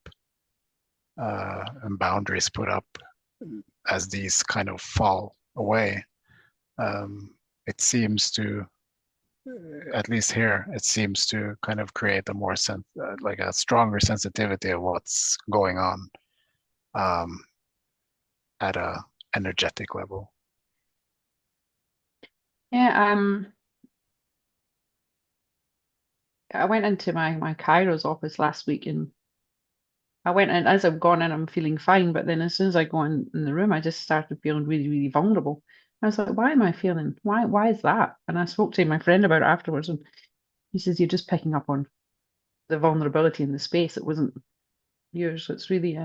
and boundaries put up, as these kind of fall away, it seems to, at least here, it seems to kind of create a more like a stronger sensitivity of what's going on at a energetic level. Yeah, I went into my Kairos office last week, and I went in, as I've gone in, I'm feeling fine, but then as soon as I go in the room, I just started feeling really, really vulnerable. I was like, why am I feeling, why is that? And I spoke to my friend about it afterwards, and he says, you're just picking up on the vulnerability in the space. It wasn't yours. So it's really,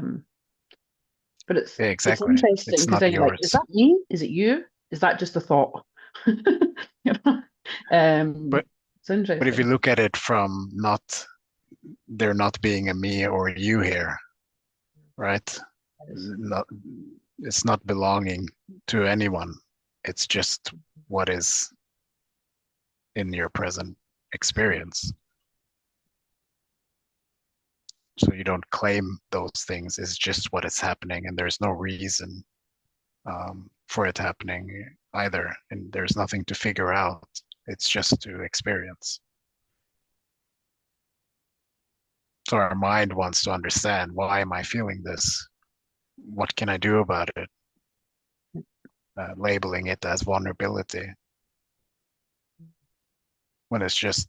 but Yeah, it's exactly. interesting It's because not then you're like, is yours. that me? Is it you? Is that just a thought? You know? But It's interesting. if you look at it from there not being a me or you here, right? Not, it's not belonging to anyone. It's just what is in your present experience. So you don't claim those things. It's just what is happening, and there's no reason for it happening either. And there's nothing to figure out. It's just to experience. So our mind wants to understand, why am I feeling this? What can I do about it? Labeling it as vulnerability when it's just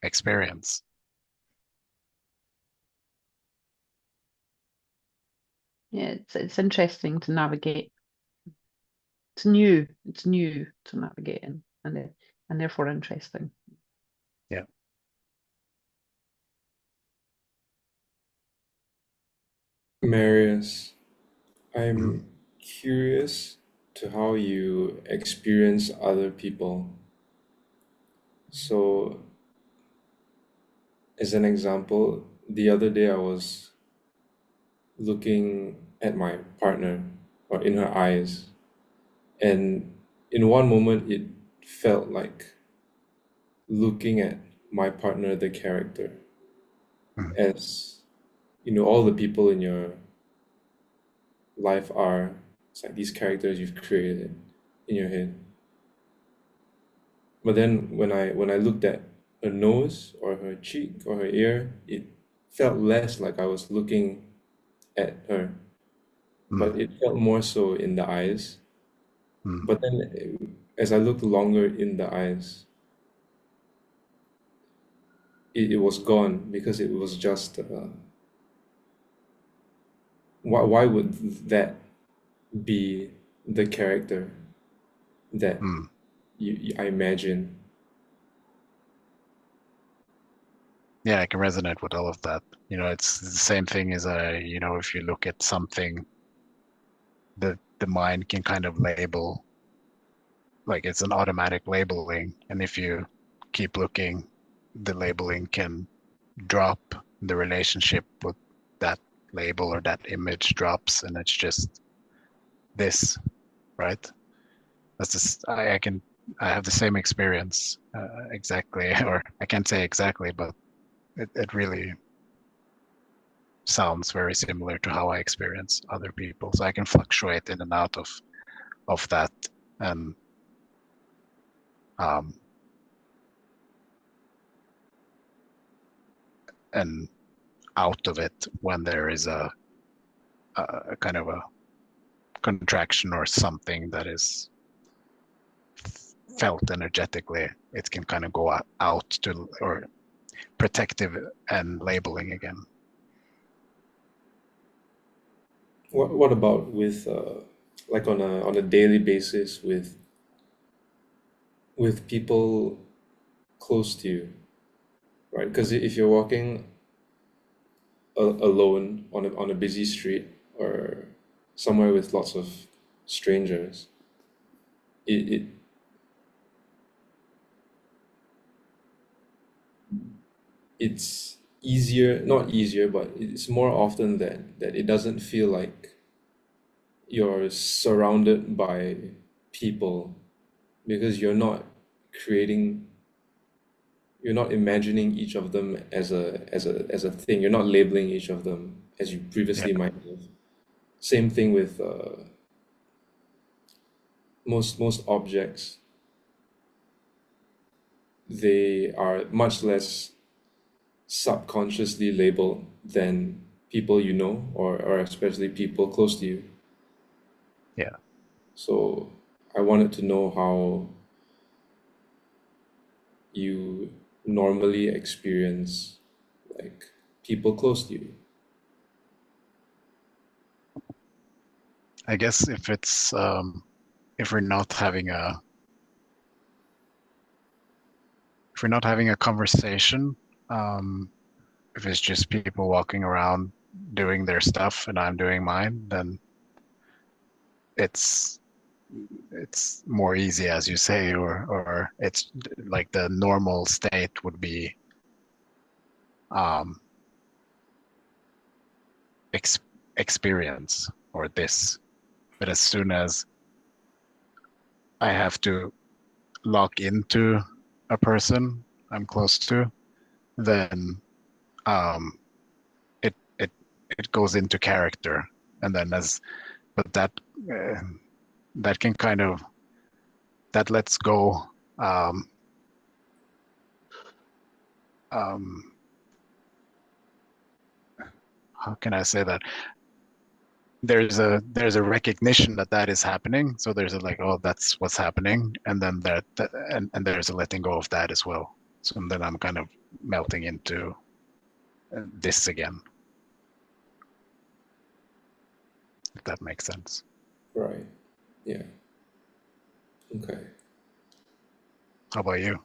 experience. Yeah, it's interesting to navigate. It's new. It's new to navigate in, and therefore interesting. Yeah. Marius, I'm Mhm. curious to how you experience other people. So, as an example, the other day I was looking at my partner, or in her eyes, and in one moment it felt like looking at my partner, the character, Mhm. as all the people in your life are, it's like these characters you've created in your head. But then when I looked at her nose or her cheek or her ear, it felt less like I was looking at her, but Mhm. it felt more so in the eyes. Mhm. But then as I looked longer in the eyes, it was gone, because it was just why would that be the character that Mhm. I imagine? Yeah, I can resonate with all of that. It's the same thing as if you look at something, the mind can kind of label, like it's an automatic labeling, and if you keep looking, the labeling can drop, the relationship with that label or that image drops, and it's just this, right? That's just, I have the same experience, exactly, or I can't say exactly, but it really sounds very similar to how I experience other people. So I can fluctuate in and out of that, and um, and out of it when there is a kind of a contraction or something that is felt energetically. It can kind of go out to, or protective and labeling again. What about with like on a daily basis with people close to you, right? Because if you're walking alone on a busy street or somewhere with lots of strangers, it it's easier, not easier, but it's more often that it doesn't feel like you're surrounded by people, because creating you're not imagining each of them as a thing. You're not labeling each of them as you Yeah, previously might have. Same thing with most objects. They are much less subconsciously labeled than people you know, or especially people close to you. yeah. So I wanted to know how you normally experience like people close to you. I guess if we're not having a conversation, um, if it's just people walking around doing their stuff and I'm doing mine, then it's it's more easy, as you say, or it's like the normal state would be um, ex experience or this. But as soon as I have to lock into a person I'm close to, then um, it it it goes into character, and then but uh, that can kind of that lets go. Um, um, how can I say that? There's a recognition that is happening. So there's a like, oh, that's what's happening, and then and there's a letting go of that as well. So then I'm kind of melting into this again, if that makes sense. Right. Yeah. Okay. How about you?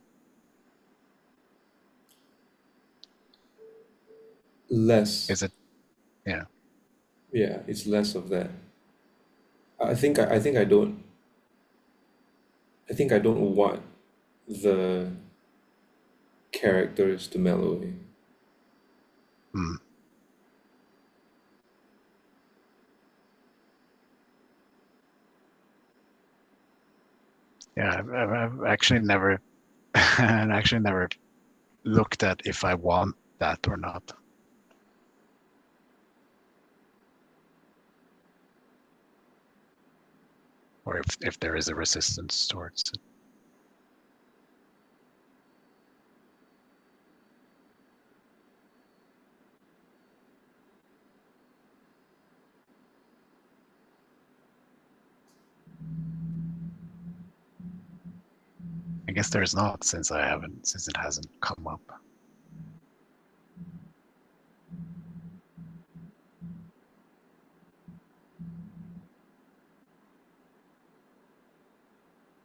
Less. Is it? Yeah. Yeah, it's less of that. I think I don't want the characters to melt away. Mm. Yeah, I've actually never, I actually never looked at if I want that or not, or if there is a resistance towards it. I guess there's not, since it hasn't come up.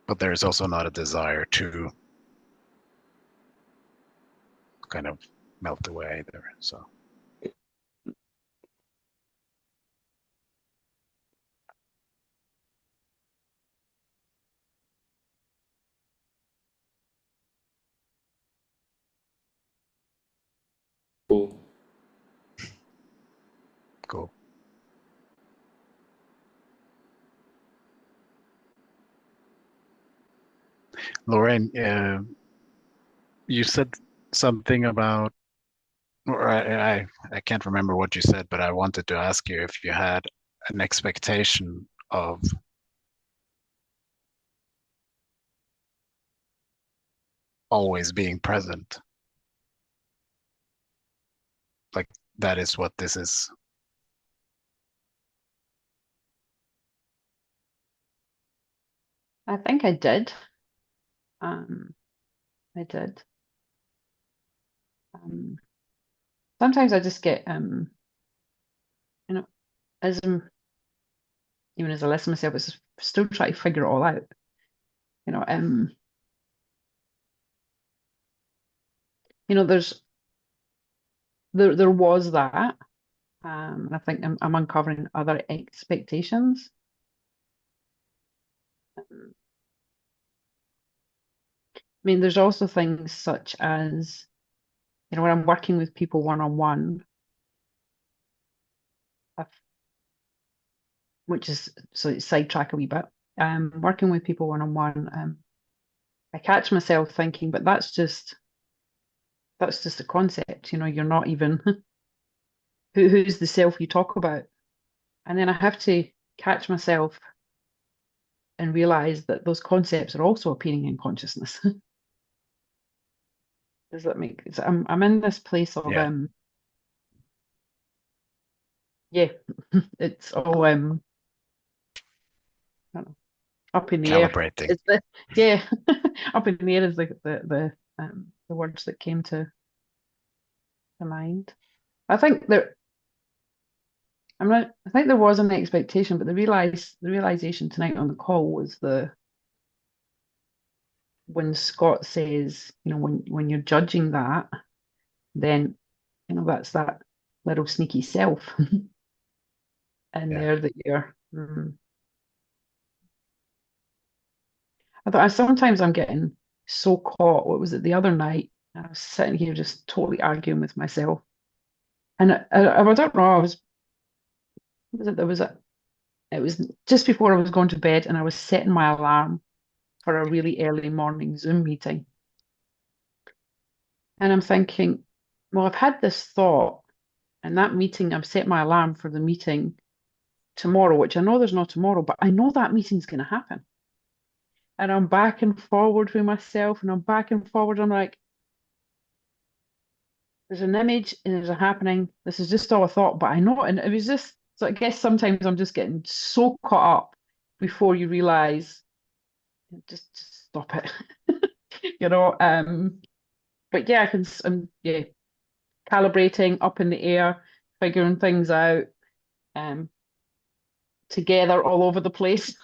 But there's also not a desire to kind of melt away either. So Cool. cool. Lorraine, you said something about I can't remember what you said, but I wanted to ask you if you had an expectation of always being present. Like that is what this is. I think I did. I did. Sometimes I just get, you know, as even as I listen to myself, it's still trying to figure it all out. You know, there was that, and I think I'm uncovering other expectations. I mean, there's also things such as, when I'm working with people one-on-one, which is, so sidetrack a wee bit, working with people one-on-one, I catch myself thinking, but that's just a concept, you're not even, who's the self you talk about? And then I have to catch myself and realize that those concepts are also appearing in consciousness. Does that make sense? I'm in this place of Yeah. Yeah, it's all I don't know, up in the air. Calibrating. It's yeah, up in the air is the words that came to mind. I think I think there was an expectation, but the realization tonight on the call was when Scott says, when you're judging that, then that's that little sneaky self in there that you're. Sometimes I'm getting so caught. What was it the other night? I was sitting here just totally arguing with myself, and I don't know. It was just before I was going to bed, and I was setting my alarm for a really early morning Zoom meeting, and I'm thinking, well, I've had this thought, and that meeting, I've set my alarm for the meeting tomorrow, which I know there's no tomorrow, but I know that meeting's going to happen. And I'm back and forward with myself, and I'm back and forward. I'm like, there's an image and there's a happening. This is just all a thought, but I know it. And it was just, so I guess sometimes I'm just getting so caught up before you realize, just stop it. But yeah, yeah, calibrating up in the air, figuring things out, together all over the place.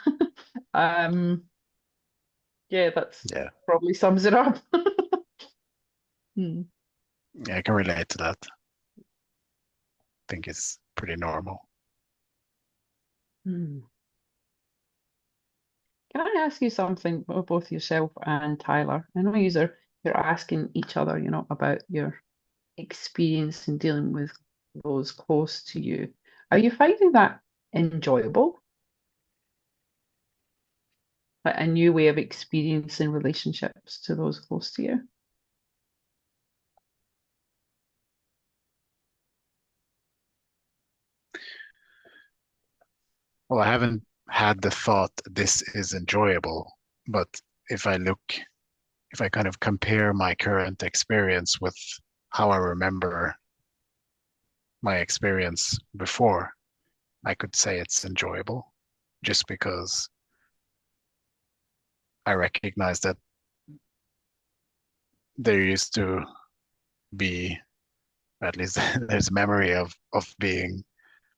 Yeah, that's probably sums it up. Yeah, I can relate to that. I think it's pretty normal. Can I ask you something, both yourself and Tyler? I know you're asking each other, about your experience in dealing with those close to you. Are you finding that enjoyable? Like a new way of experiencing relationships to those close to you? Well, I haven't had the thought this is enjoyable, but if I kind of compare my current experience with how I remember my experience before, I could say it's enjoyable just because I recognize that there used to be, at least there's memory of being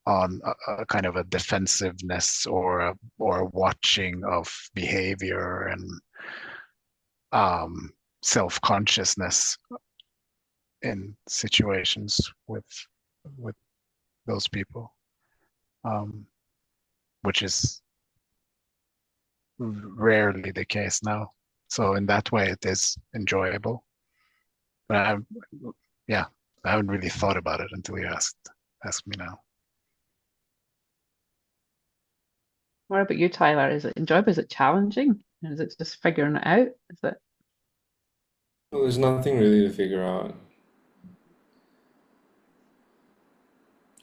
on a kind of a defensiveness or watching of behavior and self-consciousness in situations with those people, which is rarely the case now. So in that way, it is enjoyable. But I haven't really thought about it until you asked me now. What about you, Tyler? Is it enjoyable? Is it challenging? Is it just figuring it out? Is it? Well, there's nothing really to figure out.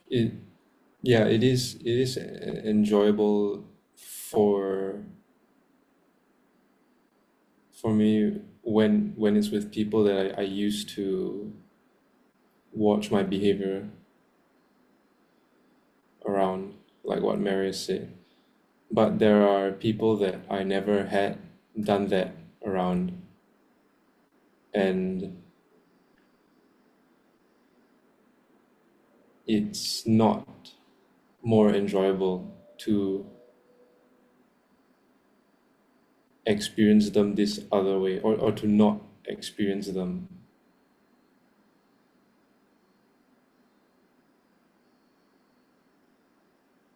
it yeah, it is enjoyable for me when it's with people that I used to watch my behavior around, like what Marius said. But there are people that I never had done that around, and it's not more enjoyable to experience them this other way, or to not experience them.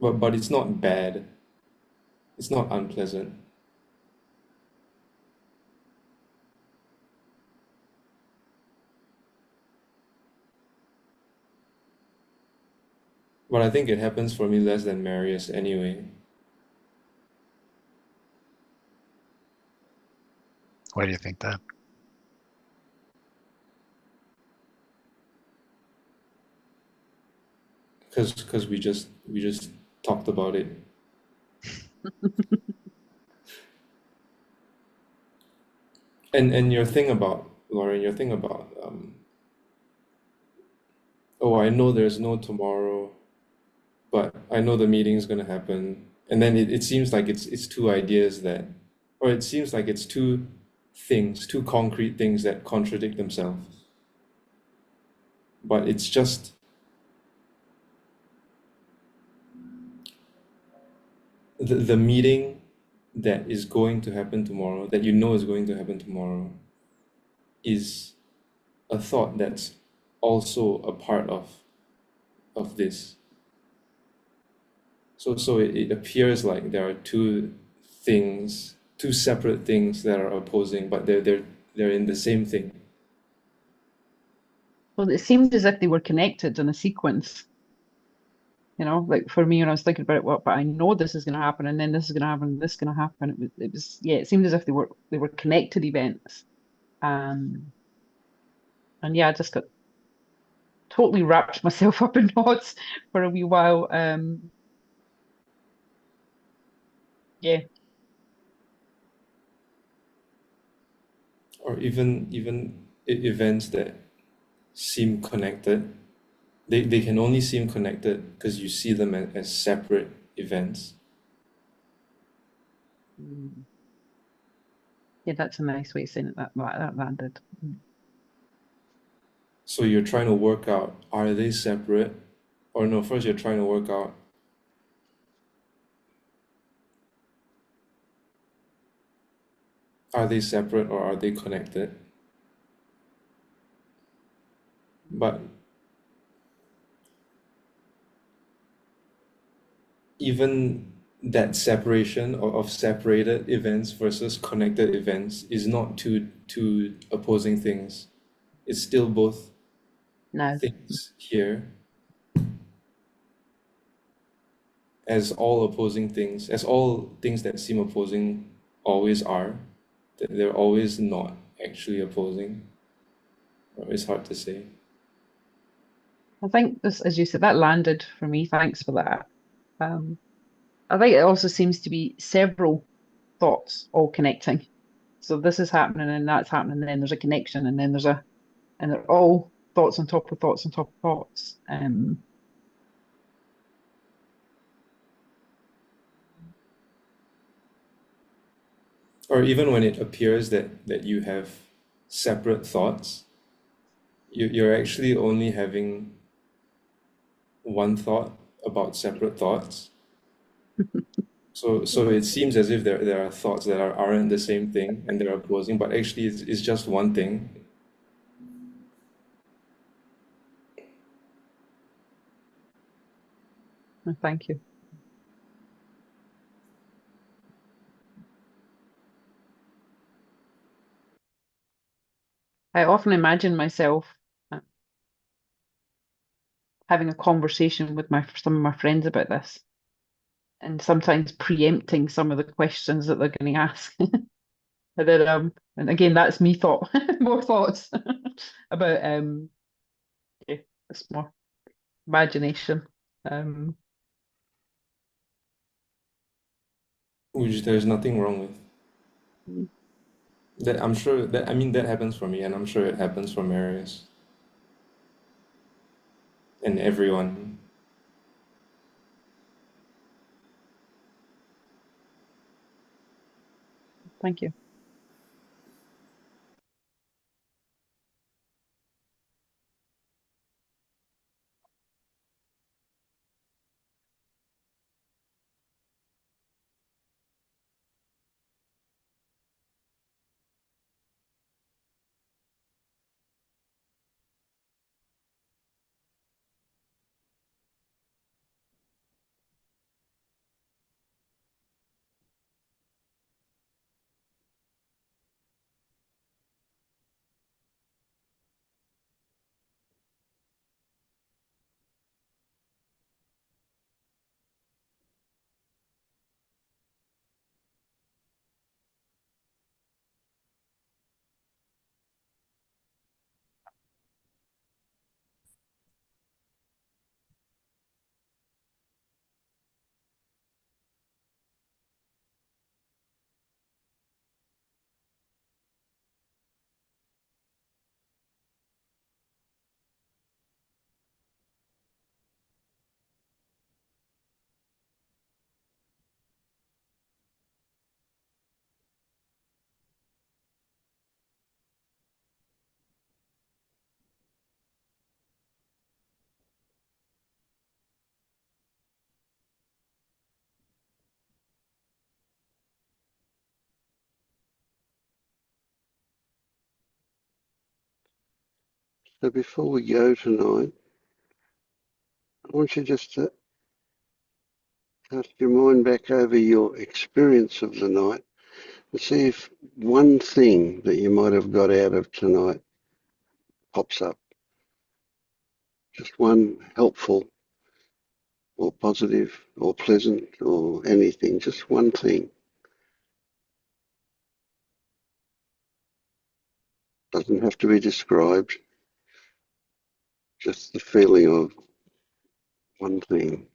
But it's not bad. It's not unpleasant. But I think it happens for me less than Marius anyway. Why do you think that? Because we just talked about it. And your thing about Lauren, your thing about oh, I know there's no tomorrow, but I know the meeting's gonna happen. And then it seems like it's two ideas that, or it seems like it's two things, two concrete things that contradict themselves. But it's just the meeting that is going to happen tomorrow, that you know is going to happen tomorrow, is a thought that's also a part of this. So it appears like there are two things, two separate things that are opposing, but they're in the same thing. Well, it seemed as if they were connected in a sequence. You know, like for me, when I was thinking about it, well, but I know this is going to happen, and then this is going to happen, and this is going to happen. It was, yeah, it seemed as if they were connected events. And yeah, I just got totally wrapped myself up in knots for a wee while. Yeah, Or even events that seem connected, they can only seem connected because you see them as separate events. Mm. Yeah, that's a nice way of saying it. That landed. So you're trying to work out, are they separate? Or no, first you're trying to work out, are they separate or are they connected? But even that separation of separated events versus connected events is not two opposing things. It's still both No, things here, as all opposing things, as all things that seem opposing always are. They're always not actually opposing. Or it's hard to say. I think this, as you said, that landed for me. Thanks for that. Um, I think it also seems to be several thoughts all connecting. So this is happening and that's happening, and then there's a connection, and then and they're all thoughts on top of thoughts on top of thoughts. Or even when it appears that you have separate thoughts, you're actually only having one thought about separate thoughts. So it seems as if there are thoughts that aren't the same thing and they're opposing, but actually it's just one thing. Thank you. I often imagine myself having a conversation with some of my friends about this, and sometimes preempting some of the questions that they're going to ask. And then, and again, that's me thought, more thoughts about, yeah, it's more imagination. Um, Which there's nothing wrong with. Mm. That I'm sure that I mean that happens for me, and I'm sure it happens for Marius and everyone. Thank you. So before we go tonight, I want you just to cast your mind back over your experience of the night and see if one thing that you might have got out of tonight pops up. Just one helpful or positive or pleasant or anything, just one thing. Doesn't have to be described, just the feeling of one thing.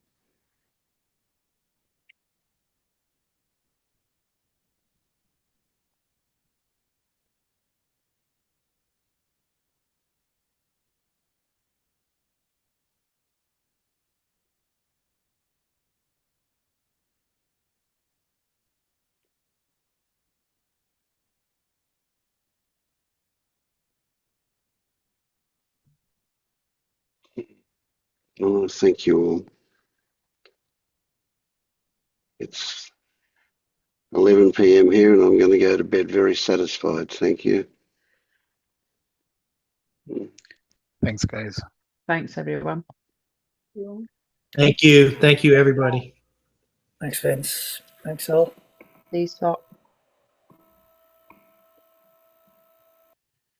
Oh, thank you all. It's 11 p.m. here and I'm going to go to bed very satisfied. Thank you. Thanks, guys. Thanks, everyone. Thank you. Thank you, everybody. Thanks, Vince. Thanks, all. Please talk.